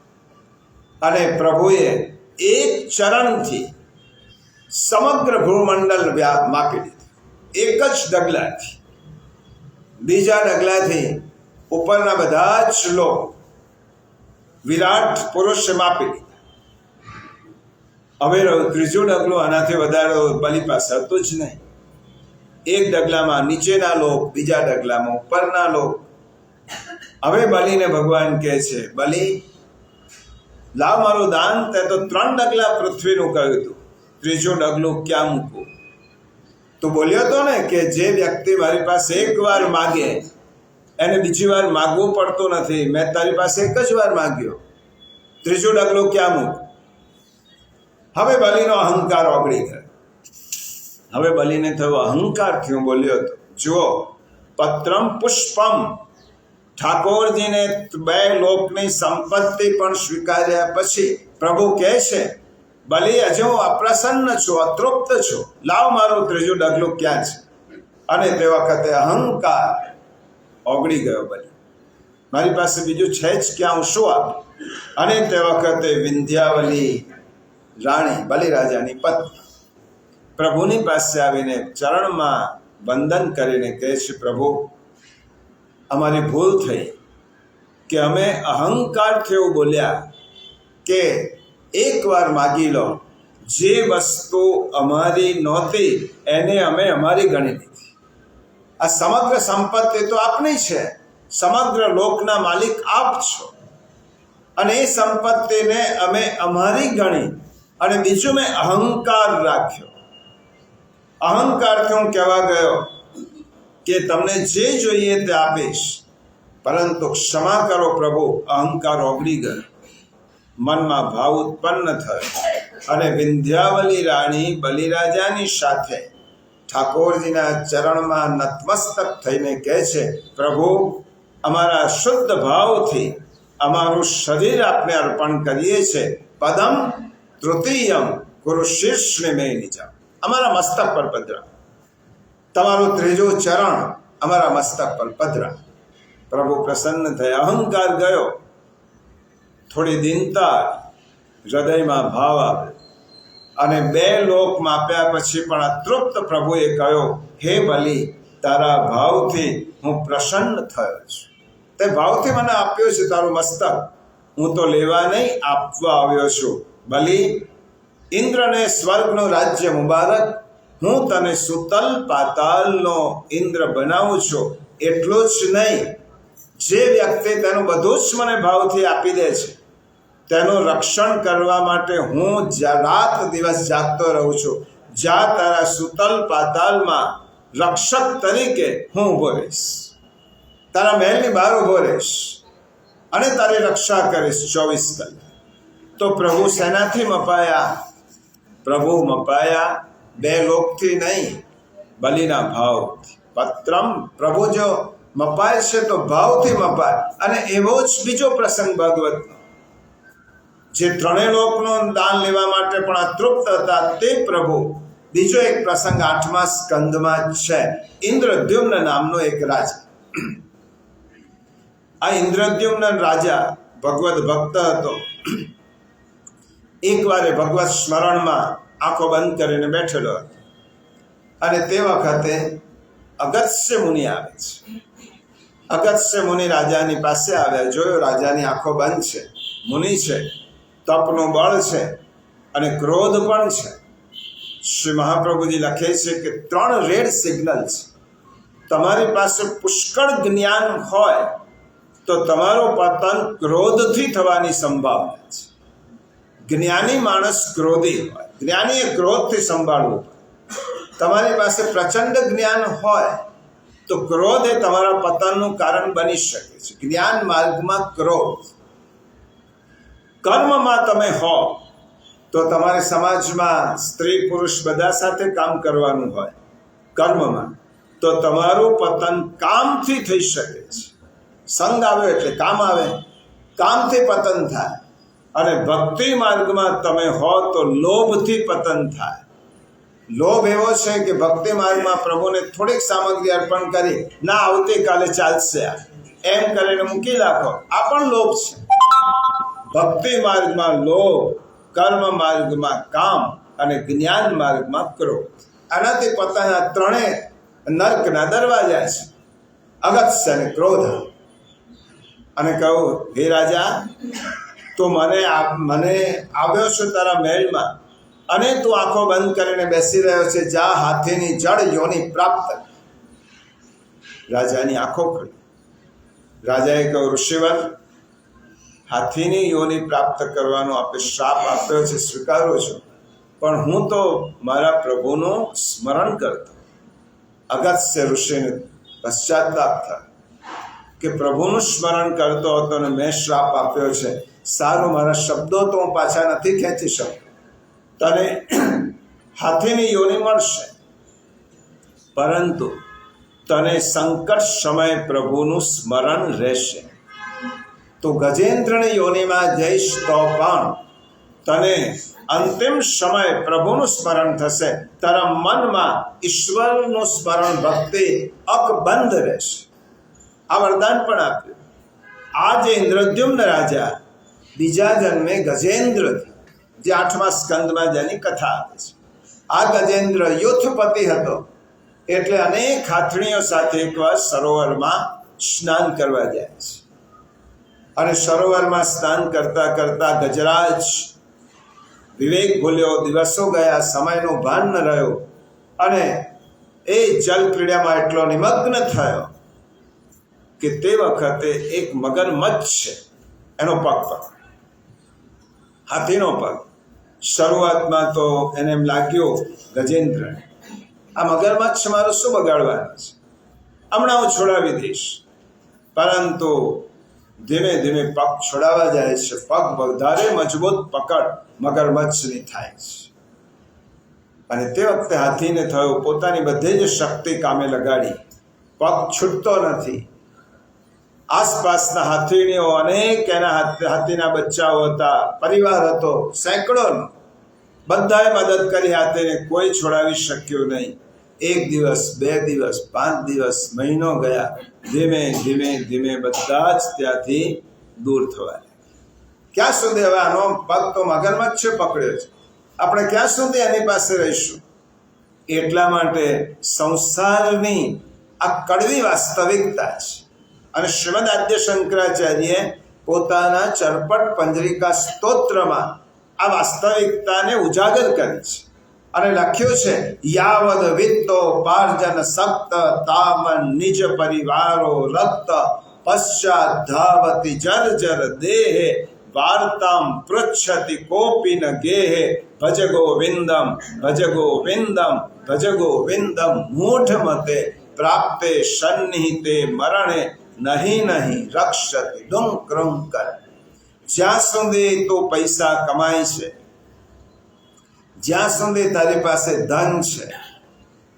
અને પ્રભુએ એક ચરણથી સમગ્ર ભૂમંડળ માપી લીધું, એક જ ડગલાથી. બીજા ડગલાથી ઉપરના બધા જ લોક વિરાટ પુરુષે માપી લીધા. હવે ત્રીજું ડગલું આનાથી વધારે બલિ પાસે હતું જ નહીં. એક ડગલામાં નીચેના લોક, બીજા ડગલામાં ઉપરના લોક. હવે બલિને ભગવાન કહે છે, બલિ લાવ મારું દાન. તે તો 3 ડગલા પૃથ્વીનું કહ્યું હતું, ત્રીજું ડગલું ક્યાં મૂકું? તું બોલ્યો હતો ને કે જે વ્યક્તિ મારી પાસે એક વાર માગે એને બીજી વાર માગવું પડતું નથી. મેં તારી પાસે એક જ વાર માગ્યો, ત્રીજું ડગલું ક્યાં મૂકું? હવે બલિનો અહંકાર ઓગળી ગયો. હવે બલિને થયો અહંકારથી હું બોલ્યો હતો. જુઓ, પત્રમ પુષ્પમ, ઠાકોરજીને 2 લોકની સંપત્તિ પણ સ્વીકાર્યા પછી પ્રભુ કહે છે, બલિ હજુ હું અપ્રસન્ન છું, અતૃપ્ત છું, લાવ મારું ત્રીજું ડગલું ક્યાં છે? અને તે વખતે અહંકાર ઓગળી ગયો. બલિ મારી પાસે બીજું છે જ ક્યાં, હું શું આપું? અને તે વખતે વિંધ્યાવલી રાણી, બલિરાજાની પત્ની, પ્રભુની પાસે આવીને ચરણમાં વંદન કરીને કહે છે, પ્રભુ અમારી ભૂલ થઈ કે અમે અહંકારથી એવું બોલ્યા કે એકવાર માગી લો, જે વસ્તુ અમારી નહોતી એને અમે અમારી ગણી લીધી. આ સમગ્ર સંપત્તિ તો આપની છે, સમગ્ર લોકના માલિક આપ છો, અને એ સંપત્તિને અમે અમારી ગણી. અને બીજું મેં અહંકાર રાખ્યો. અહંકારથી હું કહેવા ગયો કે તમને જે જોઈએ તે આપીશ, પરંતુ ક્ષમા કરો પ્રભુ. અહંકાર ઓગળી ગયો, મનમાં ભાવ ઉત્પન્ન થયો. અને વિંધ્યાવલી રાણી બલિરાજાની સાથે ઠાકોરજીના ચરણમાં નતમસ્તક થઈને કહે છે, પ્રભુ અમારા શુદ્ધ ભાવથી અમારું શરીર આપને અર્પણ કરીએ છીએ. પદમ તૃતીયમ ગુરુ શીર્ષને મેં નીચા, અમારા મસ્તક પર પધરા. તમારું ત્રીજું ચરણ અમારા મસ્તક પર પધરા. પ્રભુ પ્રસન્ન થયા, અહંકાર ગયો, થોડી દીનતા, હૃદયમાં ભાવ આવે. અને 2 લોક માપ્યા પછી પણ અતૃપ્ત પ્રભુએ કહ્યું, હે બલિ, તારા ભાવથી હું પ્રસન્ન થયો છું. તે ભાવથી મને આપ્યો છે તારું મસ્તક, હું તો લેવા નહીં આપવા આવ્યો છું. બલિ, ઇન્દ્રને સ્વર્ગનું રાજ્ય મુબારક, હું તને સુતલ પાતાલનો ઇન્દ્ર બનાવું છું. એટલું જ નહીં, જે વ્યક્તિ તેનું બધું જ મને ભાવથી આપી દે છે, તેનું રક્ષણ કરવા માટે હું રાત દિવસ જાગતો રહું છું. જ્યાં તારા સુતલ પાતાલમાં રક્ષક તરીકે હું ઊભો રહીશ, તારા મહેલની બહાર ઊભો રહીશ અને તારી રક્ષા કરીશ 24 કલાક. તો પ્રભુ શેનાથી મપાયા? પ્રભુ મપાયા 2 લોકથી નહીં, બલિના ભાવથી. પત્રમ, પ્રભુ જો મપાય છે તો ભાવથી મપાય. અને એવો જ બીજો પ્રસંગ ભાગવતનો, જે 3 લોકનું દાન લેવા માટે પણ અતૃપ્ત હતા, તે પ્રભુ બીજો એક પ્રસંગ 8મા સ્કંદમાં છે. ઇન્દ્રદ્યુમ્ન નામનો એક રાજા. આ ઇન્દ્રદ્યુમ્ન રાજા ભગવદ ભક્ત હતો. એકવાર એ ભગવત સ્મરણમાં આંખો બંધ કરીને બેઠેલો હતો અને તે વખતે અગસ્ત્ય મુનિ આવે છે. અગસ્ત્ય મુનિ રાજાની પાસે આવ્યા. જોયો રાજાની આંખો બંધ છે, મુનિ છે, તપનું બળ છે અને ક્રોધ પણ છે. શ્રી મહાપ્રભુજી લખે છે કે 3 રેડ સિગ્નલ છે. તમારી પાસે પુષ્કળ જ્ઞાન હોય તો તમારો પતન ક્રોધથી થવાની સંભાવના છે. જ્ઞાની માણસ ક્રોધી હોય, જ્ઞાનીએ ક્રોધથી સંભાળવું પડે. તમારી પાસે પ્રચંડ જ્ઞાન હોય તો ક્રોધ એ તમારા પતનનું કારણ બની શકે છે. જ્ઞાન માર્ગમાં ક્રોધ. કર્મમાં તમે હો તો તમારે સમાજમાં સ્ત્રી પુરુષ બધા સાથે કામ કરવાનું હોય. કર્મમાં તો તમારું પતન કામથી થઈ શકે છે. સંગ આવે એટલે કામ આવે, કામથી પતન થાય. અને ભક્તિ માર્ગમાં તમે હો તો લોભથી પતન થાય. લોભ એવો છે કે ભક્તિ માર્ગમાં પ્રભુને થોડીક સામગ્રી અર્પણ કરી, ના આવતીકાલે ચાલશે એમ કરીને મૂકી રાખો, આ પણ લોભ છે. ભક્તિ માર્ગમાં લોભ, કર્મ માર્ગમાં કામ અને જ્ઞાન માર્ગમાં ક્રોધ. આનાથી પતન આ 3 નર્કના દરવાજા છે. અગસ્ત્ય અને ક્રોધ. અને કહું, હે રાજા, તું મને આવ્યો છો તારા મહેલમાં અને તું આંખો બંધ કરીને બેસી રહ્યો છે. જા હાથીની જડ યોની પ્રાપ્ત. રાજાની આંખો ખુલી. રાજાએ કહ્યું, ઋષિવર, હાથીની યોની પ્રાપ્ત કરવાનો આપે શ્રાપ આપ્યો છે, સ્વીકારો છો, પણ હું તો મારા પ્રભુનું સ્મરણ કરતો. અગસ્ત્ય ઋષિને પશ્ચાતાપ થાય કે પ્રભુનું સ્મરણ કરતો હતો અને મેં શ્રાપ આપ્યો છે. સારું, મારા શબ્દો તો હું પાછા નથી ખેંચી શકતો. તને હાથીની યોની મળશે, પરંતુ તને સંકટ સમયે પ્રભુનું સ્મરણ રહેશે. તો ગજેન્દ્રની યોનિમાં જઈશ તો પણ તને અંતિમ સમયે પ્રભુનું સ્મરણ થશે. તારા મનમાં ઈશ્વરનું સ્મરણ, ભક્તિ અકબંધ રહેશે. આ વરદાન પણ આપ્યું. આ જે ઇન્દ્રદ્યુમ્ન રાજા બીજા જન્મે ગજેન્દ્ર, જે 8મા સ્કંદમાં જેની કથા આવે છે, આ ગજેન્દ્ર યુથપતિ હતો. એટલે અનેક હાથણીઓ સાથે એકવાર સરોવરમાં સ્નાન કરવા જાય છે. અને સરોવરમાં સ્નાન કરતા કરતા ગજરાજ વિવેક ભૂલ્યો. દિવસો ગયા, સમયનો ભાન ન રહ્યો અને એ જલ ક્રીડામાં એટલો નિમગ્ન થયો કે તે વખતે એક મગરમચ્છ છે, એનો પગ પકડ્યો, હાથીનો પગ. શરૂઆતમાં તો એને એમ લાગ્યું ગજેન્દ્રને, આ મગરમચ્છ મારું શું બગાડવાનું છે, હમણાં હું છોડાવી દઈશ. પરંતુ ધીમે ધીમે પગ છોડાવા જાય છે. પગ વધારે મજબૂત પકડ મગરમચ્છની થાય છે. અને તે વખતે હાથીને થયું, પોતાની બધી જ શક્તિ કામે લગાડી, પગ છૂટતો નથી. આસપાસના હાથીણીઓ અનેક, એના હાથીના બચ્ચાઓ હતા, પરિવાર હતો સેંકડોનો. બધાએ મદદ કરી હાથીને, કોઈ છોડાવી શક્યું નહીં. 1 દિવસ, 2 દિવસ, 5 દિવસ, મહિનો ગયા. ધીમે ધીમે ધીમે બધા જ ત્યાંથી દૂર થવા લાગ્યા. ક્યાં સુધી હવે આનો પગ તો મગરમચ્છે પકડ્યો છે, આપણે ક્યાં સુધી એની પાસે રહીશું? એટલા માટે સંસારની આ કડવી વાસ્તવિકતા છે. અને શ્રીમદ આદ્ય શંકરાચાર્યે પોતાના ચરપટ પંજરિકા સ્તોત્રમાં આ વાસ્તવિકતાને ઉજાગર કરી છે અને લખ્યું છે, યાવદ વિત્તો પાર્જન સક્ત તામન નિજ પરિવારો રક્ત પશ્ચાત ધાવતી જર્જર દેહે વાર્તામ પૃચ્છતિ કોપી ન ગેહે ભજ ગોવિંદમ ભજ ગોવિંદમ ભજ ગોવિંદમ મૂઢ મતે પ્રાપ્તે સન્નિહિતે મરણે નહીં નહીં રક્ષતિ ડુંક્રમ કર. જ્યાં સુધી તું પૈસા કમાય છે, જ્યાં સુધી તારી પાસે ધન છે,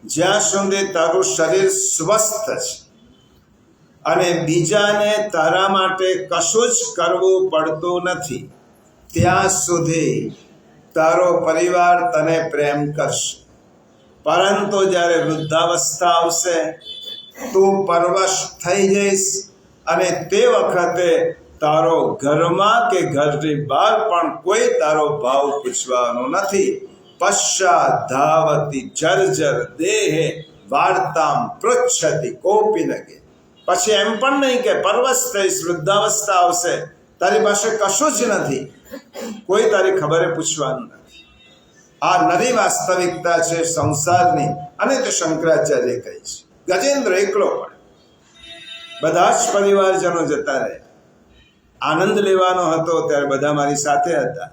જ્યાં સુધી તારું શરીર સ્વસ્થ છે અને બીજાને તારા માટે કશું જ કરવું પડતું નથી, ત્યાં સુધી તારો પરિવાર તને પ્રેમ કરશે. પરંતુ જ્યારે વૃદ્ધાવસ્થા આવશે, તું પરવશ થઈ જઈશ અને તે વખતે તારો ઘરમાં કે ઘરની બહાર પણ કોઈ તારો ભાવ પૂછવાનો નથી. પશ્ચાત ધાવતી જર્જર દેહે વાર્તામ પૃચ્છતિ કોપી નગે. પછી એમ પણ નહીં કે પરવશ થઈશ, વૃદ્ધાવસ્થા આવશે, તારી પાસે કશું જ નથી, કોઈ તારી ખબરે પૂછવાનું નથી. આ નવી વાસ્તવિકતા છે સંસારની, અને તે શંકરાચાર્ય કહી છે. ગજેન્દ્ર એકલો પડે, બધા જ પરિવારજનો જતા રહ્યા. આનંદ લેવાનો હતો ત્યારે બધા મારી સાથે હતા,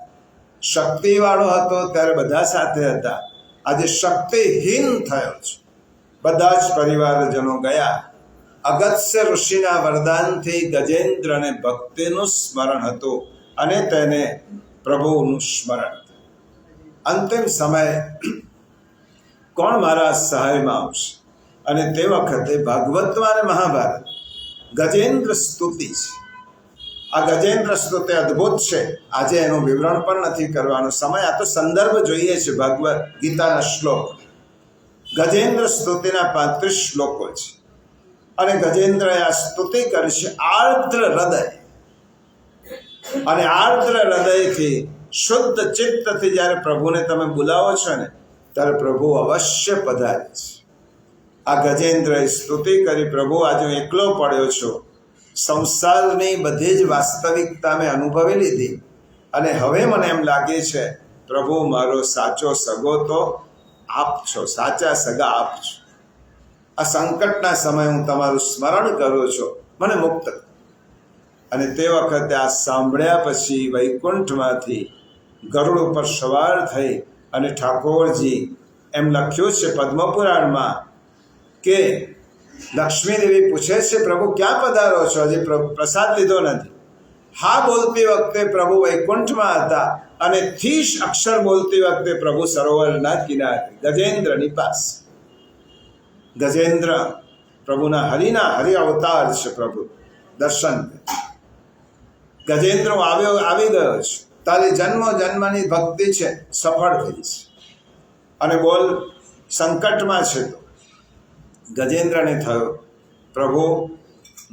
શક્તિવાળો હતો ત્યારે બધા સાથે હતા. આજે શક્તિહીન થયો છે, બધા જ પરિવારજનો ગયા. અગત્ય ઋષિના વરદાનથી ગજેન્દ્રને ભક્તિનું સ્મરણ હતું અને તેને પ્રભુનું સ્મરણ. અંતિમ સમયે કોણ મારા સહાયમાં આવશે? અને તે વખતે ભાગવતમાં અને મહાભારત ગજેન્દ્ર સ્તુતિ છે. આ ગજેન્દ્ર સ્તુતિ અદ્ભુત છે. આજે એનું વિવરણ પણ નથી કરવાનો સમય, આ તો સંદર્ભ જોઈએ છે ભગવદ્ ગીતાના શ્લોક. ગજેન્દ્ર સ્તુતિના 35 શ્લોકો છે અને ગજેન્દ્ર આ સ્તુતિ કરશે આર્દ્ર હૃદય. અને આર્દ્ર હૃદયથી શુદ્ધ ચિત્તથી જ્યારે પ્રભુને તમે બોલાવો છો ને, ત્યારે પ્રભુ અવશ્ય પધારે છે. આ ગજેન્દ્રએ સ્તુતિ કરી, પ્રભુ આજે હું એકલો પડ્યો છું, સંસારની બધી જ વાસ્તવિકતા મેં અનુભવી લીધી, અને હવે મને એમ લાગે છે પ્રભુ મારો સાચો સગો તો આપ છો, સાચા સગા આપ છો. આ સંકટના સમયે હું તમારું સ્મરણ કરું છું, મને મુક્ત. અને તે વખતે આ સાંભળ્યા પછી વૈકુંઠમાંથી ગરુડ ઉપર સવાર થઈ અને ઠાકોરજી, એમ લખ્યું છે પદ્મપુરાણમાં કે લક્ષ્મી દેવી પૂછે છે પ્રભુ ક્યાં પધારો છો, હજી પ્રસાદ લીધો નથી. હા બોલતી વખતે પ્રભુ વૈકુંઠમાં હતા, અને થીશ અક્ષર બોલતી વખતે પ્રભુ સરોવરના કિનારે ગજેન્દ્રની પાસે. ગજેન્દ્ર પ્રભુના હરિ અવતાર છે. પ્રભુ દર્શન, ગજેન્દ્ર આવી ગયો છે, તારી જન્મની ભક્તિ છે સફળ થઈ છે. અને બોલ સંકટમાં છે તો ગજેન્દ્રને થયો પ્રભુ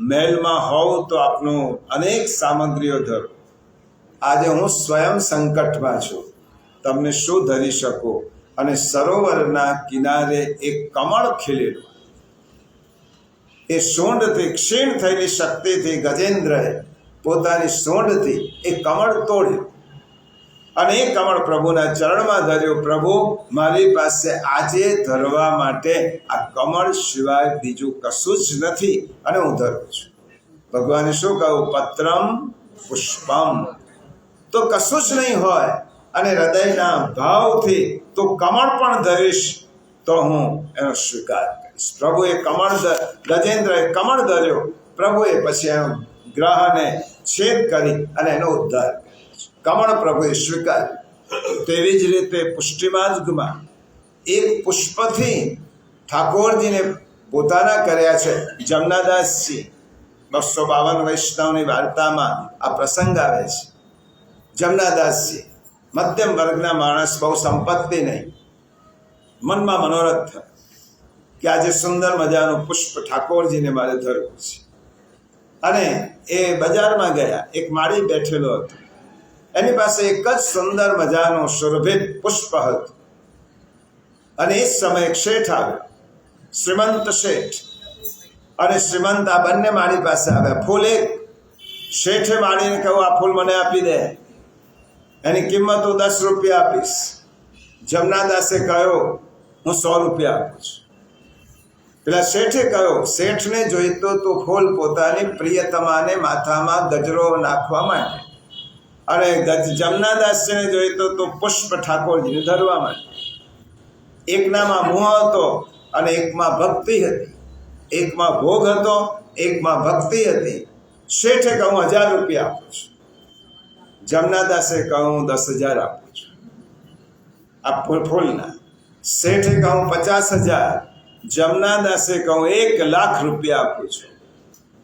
મહેલમાં હોવ તો આપનું અનેક સામગ્રીઓ ધરો, આજે હું સ્વયં સંકટમાં છું, તમને શું ધરી શકું? અને સરોવરના કિનારે એક કમળ ખીલેલું, એ સૂંઢથી ક્ષીણ થયેલી શક્તિથી ગજેન્દ્રએ પોતાની સૂંઢથી એ કમળ તોડ્યું અને એ કમળ પ્રભુના ચરણમાં ધર્યું. પ્રભુ મારી પાસે આજે ધરવા માટે આ કમળ સિવાય બીજું કશું જ નથી, અને હું ધરું છું. ભગવાને શું કહ્યું? પત્રમ પુષ્પમ. તો કશું જ નહીં હોય અને હૃદયના ભાવથી તું કમળ પણ ધરીશ તો હું એનો સ્વીકાર કરીશ. પ્રભુએ ગજેન્દ્રએ કમળ ધર્યો. પ્રભુએ પછી એનો ગ્રહને છેદ કરી અને એનો ઉદ્ધાર કર્યો. કમળ પ્રભુએ સ્વીકાર્યું. તેવી જ રીતે પુષ્ટિમાર્ગમાં એક પુષ્પથી ઠાકોરજીને પોતાના કર્યા છે. જમનાદાસજી 252 વૈષ્ણવની વાર્તામાં આ પ્રસંગ આવે છે. જમનાદાસજી મધ્યમ વર્ગના માણસ, બહુ સંપત્તિ નહીં, મનમાં મનોરથ થયો કે આજે સુંદર મજાનું પુષ્પ ઠાકોરજીને મારે ધરવું છે. અને એ બજારમાં ગયા, એક માળી બેઠેલો હતો, એની પાસે એક જ સુંદર મજાનું સુરભિત પુષ્પ હતું. અને એ સમયે એક શેઠ આવ્યો, શ્રીમંત શેઠ અને શ્રીમંત આ બંને માળી પાસે આવ્યા. ફૂલ એક. શેઠે માળીને કહ્યું આ ફૂલ મને આપી દે, એની કિંમત હું 10 રૂપિયા આપીશ. જમનાદાસે કહ્યું હું 100 રૂપિયા આપું છું. પેલા શેઠે કહ્યું, શેઠને જોઈતો તો ફૂલ પોતાની પ્રિયતમાને માથામાં ગજરો નાખવા માટે, અને જમનાદાસજીને જોઈતો તો પુષ્પ ઠાકોરજીને ધરવા માટે. એકનામાં મોહ હતો અને એકમાં ભક્તિ હતી, એકમાં ભોગ હતો, એકમાં ભક્તિ હતી. શેઠે કહું 1000 રૂપિયા આપું છું. જમનાદાસે કહું 10,000 આપું છું આ ફૂલના. શેઠે કહું 50,000. જમનાદાસે કહું 1,00,000 રૂપિયા આપું છું.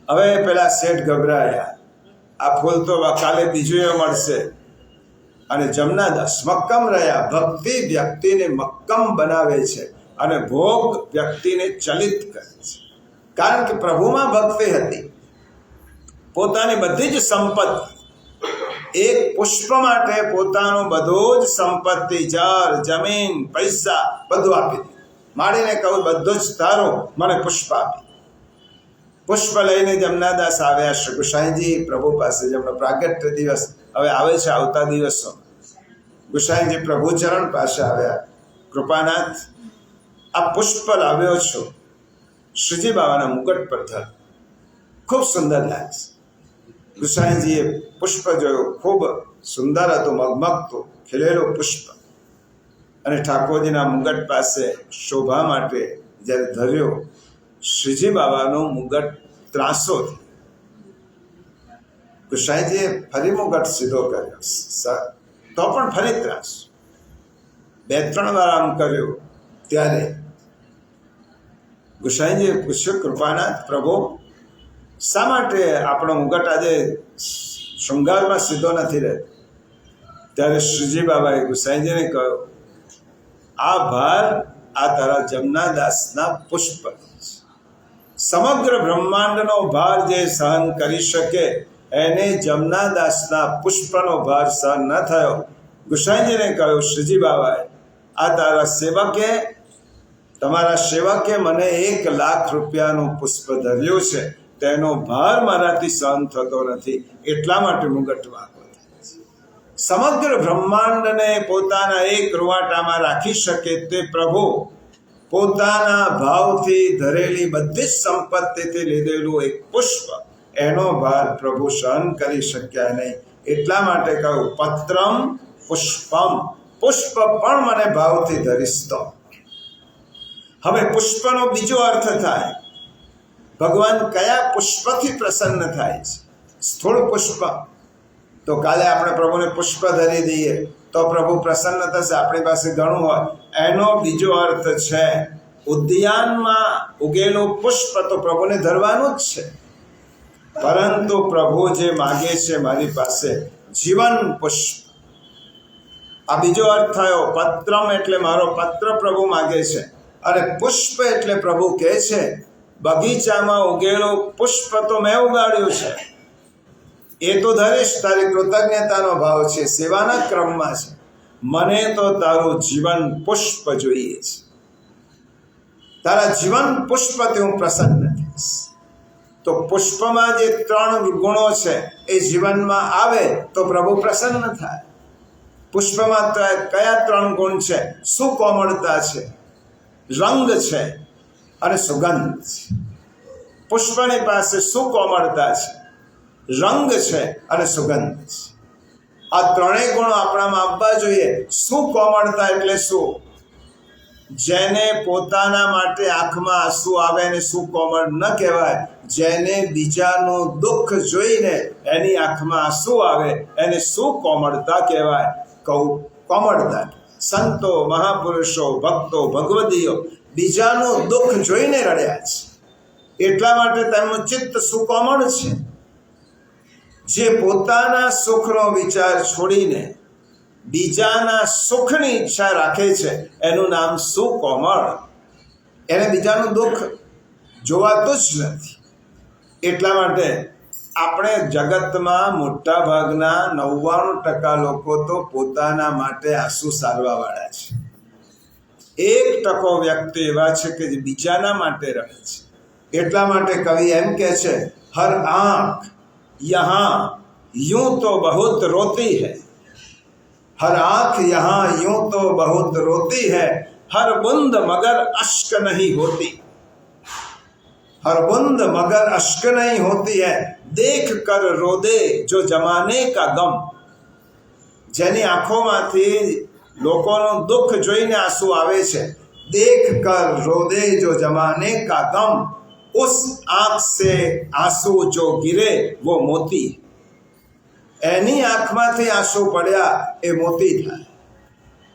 હવે પેલા શેઠ ગભરાયા, આ ફૂલ તો કાલે બીજું મળશે. અને જમનાદાસ મક્કમ રહ્યા. ભક્તિ વ્યક્તિને મક્કમ બનાવે છે અને ભોગ વ્યક્તિને ચલિત કરે છે. કારણ કે પ્રભુમાં ભક્તિ હતી, પોતાની બધી જ સંપત્તિ, એક પુષ્પ માટે પોતાનો બધો જ સંપત્તિ, જળ, જમીન, પૈસા બધું આપી દીધું. માળીને કહ્યું બધું જ તારો, મને પુષ્પ આપી. પુષ્પ લઈને જમનાદાસ આવ્યા શ્રી ગુસાઈજી પ્રભુ પાસે, જેમનો પ્રાગટ્ય દિવસ હવે આવે છે આવતા દિવસો. ગુસાઈજી પ્રભુ ચરણ પાસે આવ્યા. કૃપાનાથ, આ પુષ્પ લાવ્યો છો, શ્રીજી બાબાના મુગટ પર ધર, ખૂબ સુંદર લાગે. ગુસાઈજીએ પુષ્પ જોયું, ખૂબ સુંદર હતું, મગમગતું ખીલેલું પુષ્પ. અને ઠાકોરજીના મુગટ પાસે શોભા માટે જ્યારે ધર્યો, શ્રીજી બાબાનો મુગટ ત્રાસો થયો. ગુસાઈજીએ ફરી મુગટ સીધો કર્યો, તો પણ ફરી ત્રાસો. 2-3 વાર આમ કર્યું. ત્યારે ગુસાઈજીએ પૂછ્યું, કૃપાનાથ પ્રભુ, શા માટે આપણો મુગટ આજે શૃંગારમાં સીધો નથી રહેતો? ત્યારે શ્રીજી બાબાએ ગુસાઈજીને કહ્યું, આ ભાર આ તારા જમનાદાસના પુષ્પ. સમગ્ર બ્રહ્માંડનો ભાર જે સહન કરી શકે એને જમનાદાસના પુષ્પનો ભાર સહન ન થયો. ગુસાઈજીને કહ્યું, શ્રીજી બાબાએ, આ તારા સેવકે, તમારા સેવકે મને 1 લાખ રૂપિયાનું પુષ્પ ધર્યું છે, તેનો ભાર મારાથી સહન થતો નથી, એટલા માટે મુગટ વાગો. સમગ્ર બ્રહ્માંડને પોતાના એક રૂવાટામાં રાખી શકે તે પ્રભુ પોતાના ભાવથી ધરેલી બધી જ સંપત્તિથી લીધેલું એક પુષ્પ, એનો ભાર પ્રભુ સહન કરી શક્યા નહીં. એટલા માટે કહ્યું, પત્રમ પુષ્પમ, પુષ્પ પણ મને ભાવથી ધરીશ તો. હવે પુષ્પનો બીજો અર્થ થાય, ભગવાન કયા પુષ્પથી પ્રસન્ન થાય છે? સ્થૂળ પુષ્પ તો કાલે આપણે પ્રભુને પુષ્પ ધરી દઈએ તો પ્રભુ પ્રસન્ન થશે, આપણી પાસે ઘણું હોય. એનો બીજો અર્થ છે, ઉદ્યાનમાં ઉગેલું પુષ્પ તો પ્રભુને ધરવાનું જ છે, પરંતુ પ્રભુ જે માગે છે મારી પાસે જીવન પુષ્પ. આ બીજો અર્થ થયો. પત્રમ એટલે મારો પત્ર પ્રભુ માગે છે, અને પુષ્પ એટલે પ્રભુ કહે છે બગીચામાં ઉગેલું પુષ્પ તો મેં ઉગાડ્યું છે, એ તો ધરેશ, તારી કૃતજ્ઞતાનો ભાવ છે, સેવાના ક્રમમાં છે, મને તો તારું જીવન પુષ્પ જોઈએ છે. તારા જીવન પુષ્પથી હું પ્રસન્ન થઈશ. તો પુષ્પમાં જે 3 ગુણો છે એ જીવનમાં આવે તો પ્રભુ પ્રસન્ન થાય. પુષ્પમાં કયા 3 ગુણ છે? સુકોમળતા છે, રંગ છે અને સુગંધ છે. પુષ્પની પાસે સુકોમળતા છે, રંગ છે અને સુગંધ છે. આ 3 ગુણો આપણામાં આવવા જોઈએ. સુકોમળતા એટલે શું? જેને પોતાના માટે આંખમાં આંસુ આવે એને સુકોમળ ન કહેવાય. જેને બીજાનું દુઃખ જોઈને એની આંખમાં આંસુ આવે એને સુકોમળતા કહેવાય. કોમળતા સંતો, મહાપુરુષો, ભક્તો, ભગવદીઓ બીજાનું દુઃખ જોઈને રડ્યા છે, એટલા માટે તેમનું ચિત્ત સુકોમળ છે. જે પોતાના સુખનો વિચાર છોડીને બીજાના સુખની ઈચ્છા રાખે છે એનું નામ સુકોમળ. એને બીજાનું દુઃખ જોવાતું જ નથી. એટલા માટે આપણે જગતમાં મોટા ભાગના 99% લોકો તો પોતાના માટે આંસુ સારવાવાળા છે. 1% વ્યક્તિ એવા છે કે જે બીજાના માટે રહે છે. એટલા માટે કવિ એમ કહે છે, હર આંખ यहाँ यूं तो बहुत रोती है, हर आंख यहाँ यूं तो बहुत रोती है, हर बूंद मगर अश्क नहीं होती, हर बूंद मगर अश्क नहीं होती है, देख कर रो दे जो जमाने का गम. જેની આંખોમાંથી લોકોનું દુઃખ જોઈને આંસુ આવે છે, દેખ કર રો દે જો જમાને કા ગમ, उस आंख से आंसू जो गिरे वो मोती. એની આંખમાંથી આંસુ પડ્યા એ મોતી થાય.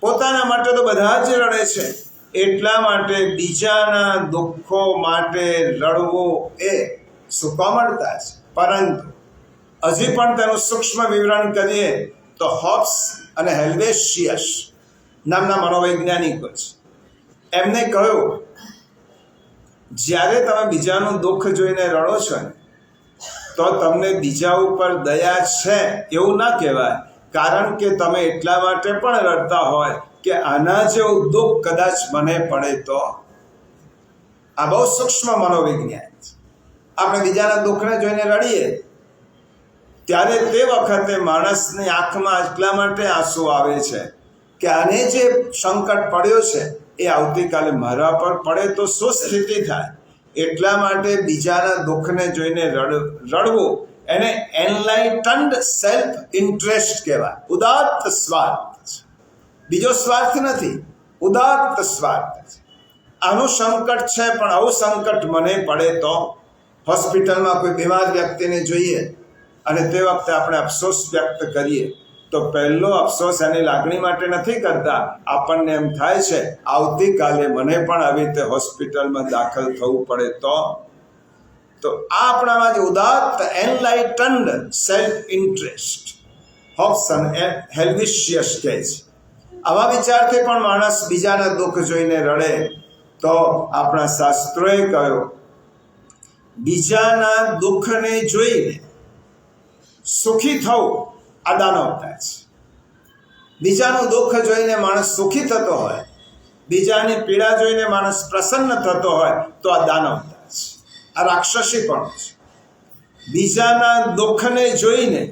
પોતાના માટે તો બધા જ રડે છે, એટલા માટે બીજાના દુઃખો માટે રડવું એ સુકોમળતા છે. પરંતુ હજી પણ તેનું સૂક્ષ્મ વિવરણ કરીએ તો હોબ્સ અને હેલ્વેશિયસ નામના મનોવૈજ્ઞાનિકો છે, એમને કહ્યું, જ્યારે તમે બીજાનું દુઃખ જોઈને રડો છો ને તો તમને બીજા ઉપર દયા છે એવું ના કહેવાય, કારણ કે તમે એટલા માટે પણ રડતા હોય કે આના જેવું દુઃખ કદાચ મને પડે તો. આ બહુ સૂક્ષ્મ મનોવિજ્ઞાન છે. આપણે બીજાના દુઃખને જોઈને રડીએ ત્યારે તે વખતે માણસની આંખમાં એટલા માટે આંસુ આવે છે કે આને જે સંકટ પડ્યો છે એ આવતીકાલે મારા પર પડે તો શું સ્થિતિ થાય. એટલા માટે બીજાના દુઃખને જોઈને રડવું એને એનલાઇટન્ડ સેલ્ફ ઇન્ટરેસ્ટ કહેવાય. ઉદાત્ત સ્વાર્થ, બીજો સ્વાર્થ નથી, ઉદાત્ત સ્વાર્થ છે. આનું સંકટ છે પણ આવું સંકટ મને પડે તો. હોસ્પિટલમાં કોઈ બીમાર વ્યક્તિને જોઈએ અને તે વખતે આપણે અફસોસ વ્યક્ત કરીએ તો પહેલો અફસોસ એની લાગણી માટે નથી કરતા, આપણને એમ થાય છે આવતીકાલે મને પણ આવી રીતે હોસ્પિટલમાં દાખલ થવું પડે તો. તો આ આપણામાં જે ઉદાત્ત એનલાઇટન્ડ સેલ્ફ ઇન્ટરેસ્ટ હોબ્સન હેલ્વિશિયસ કહે છે, આવા વિચારથી પણ માણસ બીજાના દુઃખ જોઈને રડે તો આપણા શાસ્ત્રોએ કહ્યું બીજાના દુઃખને જોઈને સુખી થવું આ દાનવતા છે. બીજાનું દુઃખ જોઈને માણસ સુખી થતો હોય, બીજાની પીડા જોઈને માણસ પ્રસન્ન થતો હોય તો આ દાનવતા છે, આ રાક્ષસી પણ છે. બીજાના દુઃખને જોઈને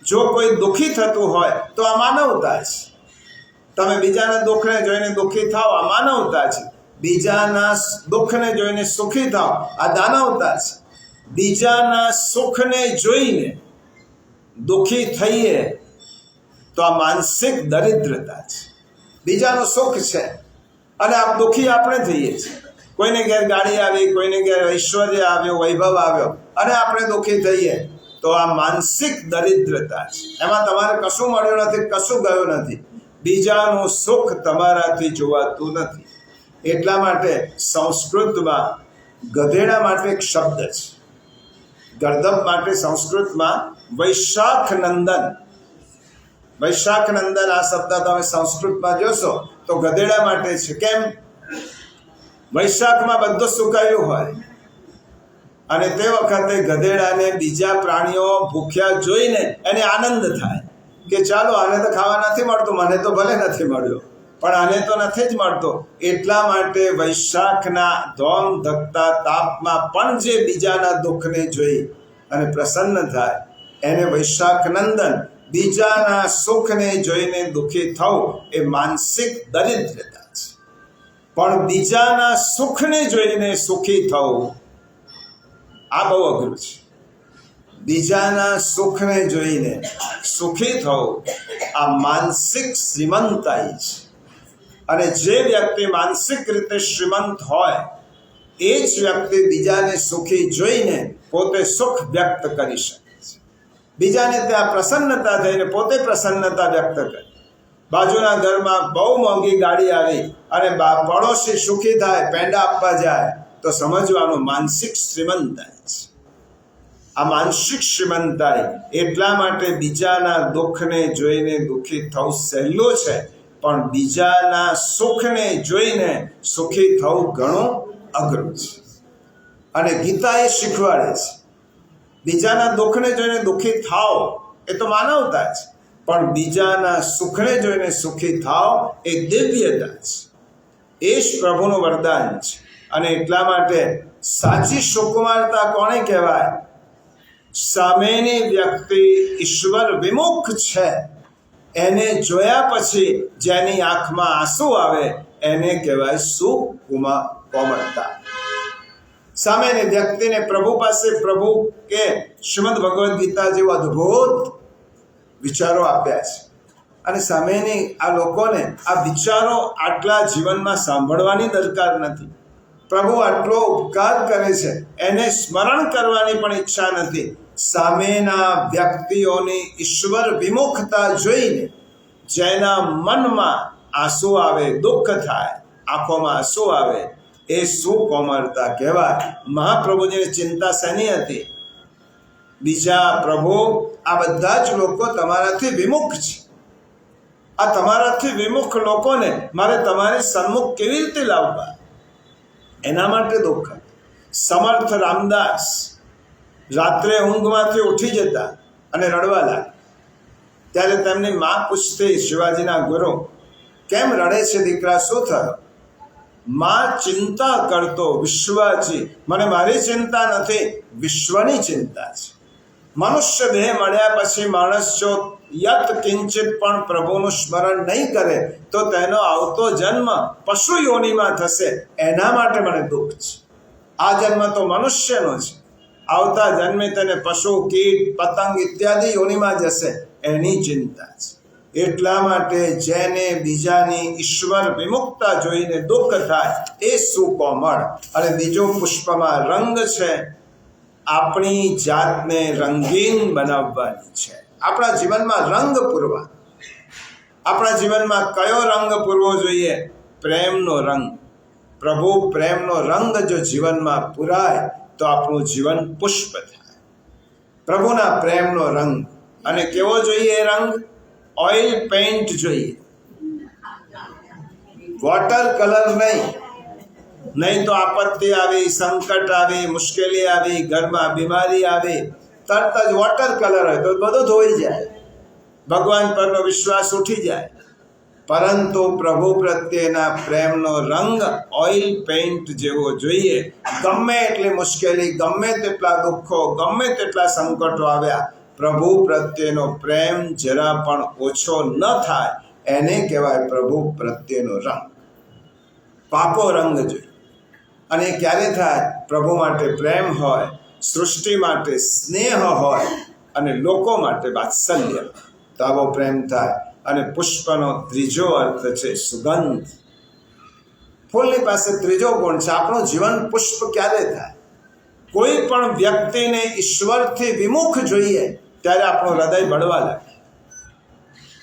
જો કોઈ દુઃખી થતું હોય તો આ માનવતા છે. તમે બીજાના દુઃખને જોઈને દુઃખી થાવ આ માનવતા છે. બીજાના દુઃખને જોઈને સુખી થાવ આ દાનવતા છે. બીજાના સુખને જોઈને દુઃખી થઈએ તો આ માનસિક દરિદ્રતા છે. બીજાનું સુખ છે અને આપ દુઃખી આપણે થઈએ છીએ. કોઈને ઘેર ગાડી આવી, કોઈને ઘેર ઐશ્વર્ય આવ્યો, વૈભવ આવ્યો અને આપણે દુઃખી થઈએ તો આ માનસિક દરિદ્રતા છે. એમાં તમારે કશું મળ્યું નથી, કશું ગયું નથી. બીજાનું સુખ તમારાથી જોવાતું નથી. એટલા માટે સંસ્કૃતમાં ગધેડા માટે એક શબ્દ છે. ગર્દભ માટે સંસ્કૃતમાં વૈશાખનંદન. વૈશાખનંદન આ શબ્દ તમે સંસ્કૃતમાં જોશો તો ગધેડા માટે છે. કેમ? વૈશાખમાં બધું સુકાયું હોય અને તે વખતે ગધેડાને બીજા પ્રાણીઓ ભૂખ્યા જોઈને એને આનંદ થાય કે ચાલો આને તો ખાવા નથી મળતું, મને તો ભલે નથી મળ્યો પણ આને તો નથી જ મળતો. એટલા માટે વૈશાખના ધોમ ધકતા તાપમાં પણ જે બીજાના દુઃખને જોઈ અને પ્રસન્ન થાય એને વૈશાખનંદન. બીજાના સુખને જોઈને દુઃખી થવું એ માનસિક દરિદ્રતા છે. પણ બીજાના સુખને જોઈને સુખી થવું આ બહુ અઘરું છે. બીજાના સુખને જોઈને સુખી થવું આ માનસિક શ્રીમંતાઈ છે. અને જે વ્યક્તિ માનસિક રીતે શ્રીમંત હોય એ જ વ્યક્તિ બીજાને સુખી જોઈને પોતે સુખ વ્યક્ત કરી શકે છે. બીજાને ત્યાં પ્રસન્નતા થઈને પોતે પ્રસન્નતા વ્યક્ત કરી. બાજુના ઘરમાં બહુ મોંઘી ગાડી આવી અને પડોશી સુખી થાય, પેંડા આપવા જાય તો સમજવાનું માનસિક શ્રીમંતાઈ છે. આ માનસિક શ્રીમંતાઈ. એટલા માટે બીજાના દુઃખને જોઈને દુઃખી થવું સહેલું છે પણ બીજાના સુખને જોઈને સુખી થવું ઘણું અઘરું છે. અને ગીતા એ શીખવાડે છે બીજાના દુઃખને જોઈને દુઃખી થાવ એ તો માનવતા છે પણ બીજાના સુખને જોઈને સુખી થાવ એ દિવ્યતા છે. એ જ પ્રભુનું વરદાન છે. અને એટલા માટે સાચી સુકુમારતા કોને કહેવાય? સામેની વ્યક્તિ ઈશ્વર વિમુખ છે એને જોયા પછી જેની આંખમાં આંસુ આવે એને કહેવાય સુકુમારતા. સામેની વ્યક્તિને પ્રભુ પાસે પ્રભુ કે શ્રીમદ ભગવદ્ ગીતા જેવા અદ્ભુત વિચારો આપ્યા છે અને સામેની આ લોકોને આ વિચારો આટલા જીવનમાં સાંભળવાની દરકાર નથી. પ્રભુ આટલો ઉપકાર કરે છે એને સ્મરણ કરવાની પણ ઈચ્છા નથી. સામેના વ્યક્તિઓની ઈશ્વર વિમુખતા જોઈને જેના મનમાં આંસુ આવે, દુઃખ થાય, આંખોમાં આંસુ આવે એ સુકોમળતા કહેવાય. મહાપ્રભુજીની ચિંતા શેની હતી? બીજા પ્રભુ આ બધા જ લોકો તમારાથી વિમુખ છે. આ તમારાથી વિમુખ લોકોને મારે તમારી સન્મુખ કેવી રીતે લાવવા? એના માટે દુઃખ. સમર્થ રામદાસ રાત્રે ઊંઘમાંથી ઉઠી જતા અને રડવા લાગ્યા. ત્યારે તેમની મા પૂછતી શિવાજીના ગુરુ, કેમ રડે છે દીકરા, શું થયું? મા ચિંતા કરતો વિશ્વાજી, મને મારી ચિંતા નથી, વિશ્વની ચિંતા છે. મનુષ્ય દેહ મળ્યા પછી માણસ જો યત કિંચિત પણ પ્રભુનું સ્મરણ નહીં કરે તો તેનો આવતો જન્મ પશુ યોનિમાં થશે. એના માટે મને દુઃખ છે. આ જન્મ તો મનુષ્યનો છે, આવતા જન્મે તેને પશુ, કીટ, પતંગ ઇત્યાદિ યોનિમાં જશે, એની ચિંતા છે. એટલા માટે જેને બીજાની ઈશ્વર વિમુક્તા જોઈને દુઃખ થાય એ સુકોમળ. અને બીજો પુષ્પમાં રંગ છે, આપણી જાતને રંગીન બનાવવાની છે. આપણા જીવનમાં રંગ પૂરવા. આપણા જીવનમાં કયો રંગ પૂરવો જોઈએ? પ્રેમનો રંગ. પ્રભુ પ્રેમનો રંગ જો જીવનમાં પૂરાય તો આપણું જીવન પુષ્પ થાય. પ્રભુના પ્રેમનો રંગ. અને કેવો જોઈએ એ રંગ? ઓઇલ પેઇન્ટ જોઈએ, વોટર કલર નહીં. નહીં તો આપત્તિ આવી, સંકટ આવી, મુશ્કેલી આવી, ઘરમાં બીમારી આવી, તરત જ વોટર કલર હોય તો બધું ધોઈ જાય, ભગવાન પરનો વિશ્વાસ ઉઠી જાય. પરંતુ પ્રભુ પ્રત્યેના પ્રેમનો રંગ ઓઇલ પેઇન્ટ જેવો જોઈએ. ગમે એટલી મુશ્કેલી, ગમે તેટલા દુઃખો, ગમે તેટલા સંકટો આવ્યા, પ્રભુ પ્રત્યેનો પ્રેમ જરા પણ ઓછો ન થાય, એને કહેવાય પ્રભુ પ્રત્યેનો રંગ. પાકો રંગ જોઈએ. અને એ ક્યારે થાય? પ્રભુ માટે પ્રેમ હોય, સૃષ્ટિ માટે સ્નેહ હોય અને લોકો માટે વાત્સલ્ય, તો આવો પ્રેમ થાય. અને પુષ્પનો ત્રીજો અર્થ છે સુગંધ. ફૂલની પાસે ત્રીજો ગુણ છે. આપણું જીવન પુષ્પ ક્યારે થાય? કોઈ પણ વ્યક્તિને ઈશ્વરથી વિમુખ જોઈએ ત્યારે આપણું હૃદય બળવા લાગે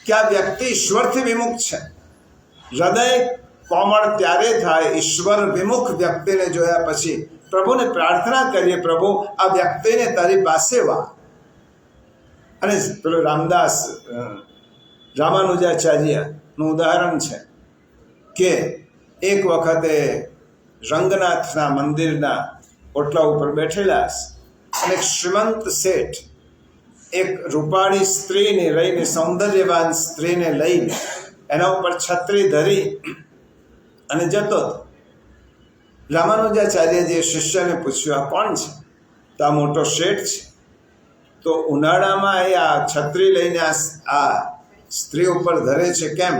કે આ વ્યક્તિ ઈશ્વરથી વિમુખ છે. હૃદય કોમળ ત્યારે થાય ઈશ્વર વિમુખ વ્યક્તિને જોયા પછી પ્રભુને પ્રાર્થના કરીએ, પ્રભુ આ વ્યક્તિને તારી પાસે વા. અને પેલો રામદાસ રામાનુજાચાર્યનું ઉદાહરણ છે કે એક વખતે રંગનાથના મંદિરના ઓટલા ઉપર બેઠેલા અને એક શ્રીમંત શેઠ એક રૂપાળી સ્ત્રીને લઈને, સૌંદર્યવાન સ્ત્રીને લઈને એના ઉપર છત્રી ધરી અને જતો હતો. રામાનુજાચાર્યજીએ શિષ્યને પૂછ્યું, આ કોણ છે? તો આ મોટો શેઠ છે. તો ઉનાળામાં એ આ છત્રી લઈને આ સ્ત્રી ઉપર ધરે છે, કેમ?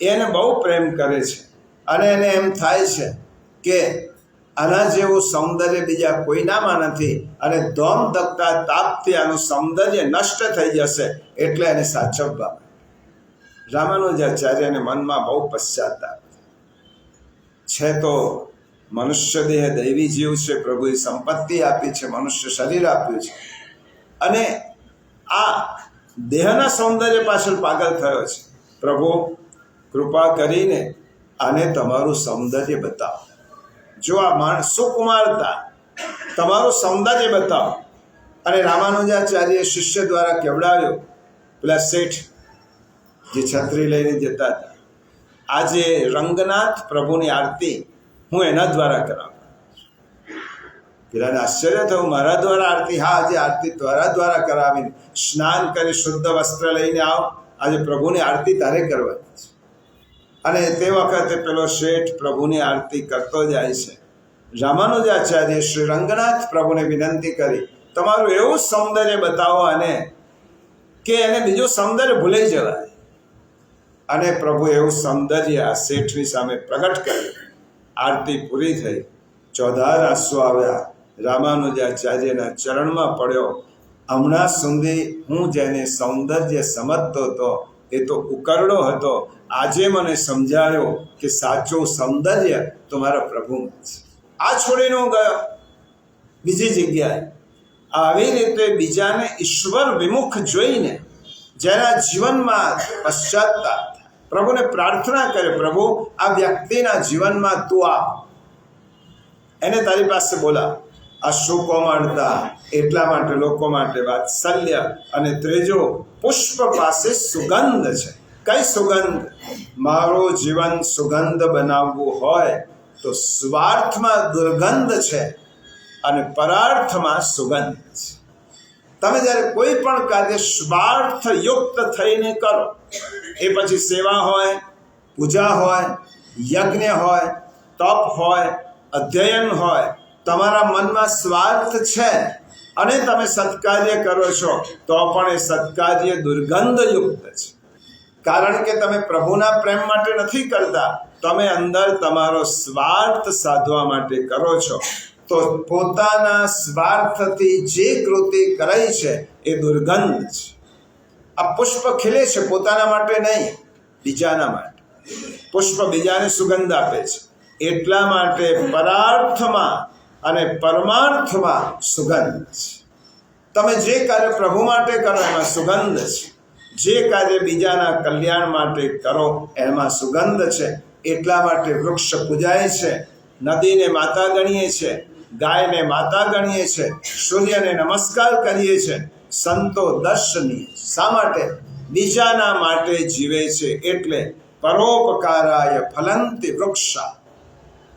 એને બહુ પ્રેમ કરે છે અને એને એમ થાય છે કે આના જેવું સૌંદર્ય બીજા કોઈનામાં નથી અને ધોમ ધકતા તાપથી આનું સૌંદર્ય નષ્ટ થઈ જશે, એટલે એને સાચવવા. રામાનુજાચાર્યને મનમાં બહુ પશ્ચાતાપ છે. તો મનુષ્ય દેહ દૈવી જીવ છે, પ્રભુએ સંપત્તિ આપી છે, મનુષ્ય શરીર આપ્યું છે અને આ દેહના સૌંદર્ય પાછળ પાગલ થયો છે. પ્રભુ કૃપા કરીને આને તમારું સૌંદર્ય બતાવો. જો આ માણસ સુકુમારતા, તમારું સૌંદર્ય બતાવો. અને રામાનુજાચાર્ય શિષ્ય દ્વારા કેવડાવ્યો. પેલા શેઠ જે છત્રી લઈને જતા હતા, આજે રંગનાથ પ્રભુની આરતી હું એના દ્વારા કરાવું. પેલાને આશ્ચર્ય થયું, મારા દ્વારા આરતી? હા, આજે આરતી તારા દ્વારા કરાવીને સ્નાન કરી શુદ્ધ વસ્ત્ર લઈને આવ, આજે પ્રભુની આરતી તારે કરવાની છે. અને તે વખતે પેલો શેઠ પ્રભુની આરતી કરતો જાય છે. રામાનુજાચાર્ય શ્રી રંગનાથ પ્રભુને વિનંતી કરી, તમારું એવું સૌંદર્ય બતાવો અને કે એને બીજું સૌંદર્ય ભૂલાઈ જવાય. અને પ્રભુ એવું સૌંદર્ય આ શેઠની સામે પ્રગટ કર્યું. આરતી પૂરી થઈ, ચોધાર આંસુ આવ્યા. રામાનુજાચાર્યના ચરણમાં પડ્યો. હમણાં સુધી હું જેને સૌંદર્ય સમજતો હતો એ તો ઉકરડો હતો, આજે મને સમજાયો કે સાચું સૌંદર્ય તો મારા પ્રભુમાં છે. આ છોડીને હું ગયો બીજી જગ્યાએ. આવી રીતે બીજાને ઈશ્વર વિમુખ જોઈને જેના જીવનમાં પશ્ચાતાપ, પ્રભુને પ્રાર્થના કરે, પ્રભુ આ વ્યક્તિના જીવનમાં તું આ, એને તારી પાસે બોલા. આ સુકોમળતા, એટલા માટે લોકો માટે વાત્સલ્ય. અને ત્રીજો, પુષ્પ પાસે સુગંધ છે. કઈ સુગંધ? મારું જીવન સુગંધ બનાવવું હોય તો સ્વાર્થમાં દુર્ગંધ છે, અને પરાર્થમાં સુગંધ છે. તમે જ્યારે કોઈ પણ કાર્ય સ્વાર્થ યુક્ત થઈને કરો, એ પછી સેવા હોય, પૂજા હોય, યજ્ઞ હોય, તપ હોય, અધ્યયન હોય, તમારા મનમાં સ્વાર્થ છે અને તમે સત્કાર્ય કરો છો તો પણ એ સત્કાર્ય દુર્ગંધયુક્ત છે. કારણ કે તમે પ્રભુના પ્રેમ માટે નથી કરતા, તમે અંદર તમારો સ્વાર્થ સાધવા માટે કરો છો. તો પોતાના સ્વાર્થથી જે કૃતિ કરાઈ છે એ દુર્ગંધ છે. આ પુષ્પ ખીલે છે પોતાના માટે નહીં, બીજાના માટે. પુષ્પ બીજાને સુગંધ આપે છે, એટલા માટે પરાર્થમાં અને પરમાર્થમાં સુગંધ છે. તમે જે કાર્ય પ્રભુ માટે કરો એમાં સુગંધ છે, જે કાર્ય બીજાના કલ્યાણ માટે કરો એમાં સુગંધ છે. એટલા માટે વૃક્ષ પૂજાય છે, નદીને માતા ગણીએ છે, ગાયને માતા ગણીએ છે, સૂર્યને નમસ્કાર કરીએ છે, સંતો દર્શનીય. શા માટે? બીજાના માટે જીવે છે. એટલે પરોપકારાય ફલંતિ વૃક્ષા.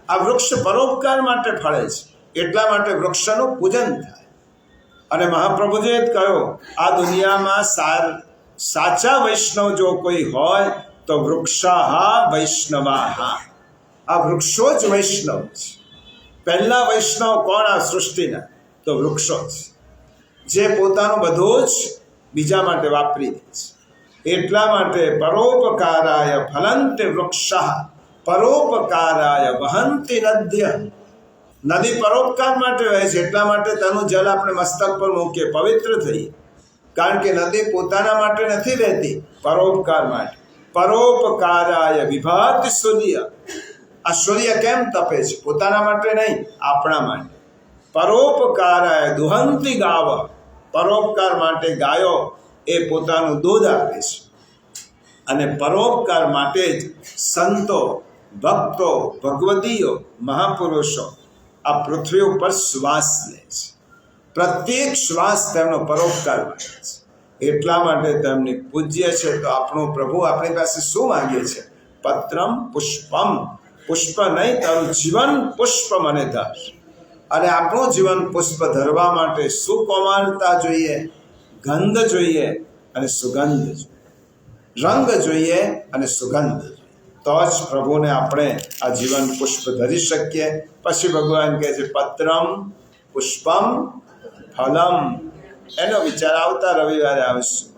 આ વૃક્ષ પરોપકાર માટે ફળે છે, એટલા માટે વૃક્ષનું પૂજન થાય. અને મહાપ્રભુજીએ જ કહ્યું, આ દુનિયામાં સાચા વૈષ્ણવ જો કોઈ હોય તો વૃક્ષાહા વૈષ્ણવાહા. આ વૃક્ષો જ વૈષ્ણવ છે. પહેલા વૈષ્ણવ કોણ આ સૃષ્ટિના? તો વૃક્ષો છે, જે પોતાનું બધું જ બીજા માટે વાપરી દે છે. એટલા માટે પરોપકારાય ફલંતિ વૃક્ષા પરોપકારાય વહંતિ નદ્ય. નદી પરોપકાર માટે વહે છે, એટલા માટે તેનું જલ આપણે મસ્તક પર મૂકીએ, પવિત્ર થઈએ. કારણ કે નદી પોતાના માટે નથી વહેતી, પરોપકાર માટે. પરોપકારાય વિભાતિ સૂર્ય. આ સૂર્ય કેમ તપે છે? પોતાના માટે નહીં, આપણા માટે. પરોપકારાય દુહંતિ ગાવ. પરોપકાર માટે ગાયો એ પોતાનું દૂધ આપે છે. અને પરોપકાર માટે જ સંતો, ભક્તો, ભગવદીઓ, મહાપુરુષો આ પૃથ્વી ઉપર શ્વાસ લે છે. પ્રત્યેક શ્વાસ તેમનો પરોપકાર માટે છે. એટલા માટે તેમની પૂજ્ય છે. તો આપણો પ્રભુ આપણી પાસે શું માંગે છે? પત્રમ પુષ્પમ. પુષ્પ નહીં, તારું જીવન પુષ્પ મને ધર. અને આપણું જીવન પુષ્પ ધરવા માટે સુકોમળતા જોઈએ, ગંધ જોઈએ અને સુગંધ જોઈએ, રંગ જોઈએ અને સુગંધ જોઈએ. તો જ પ્રભુને આપણે આ જીવન પુષ્પ ધરી શકીએ. પછી ભગવાન કહે છે પત્રમ પુષ્પમ ફલમ. એનો વિચાર આવતા રવિવારે આવશે.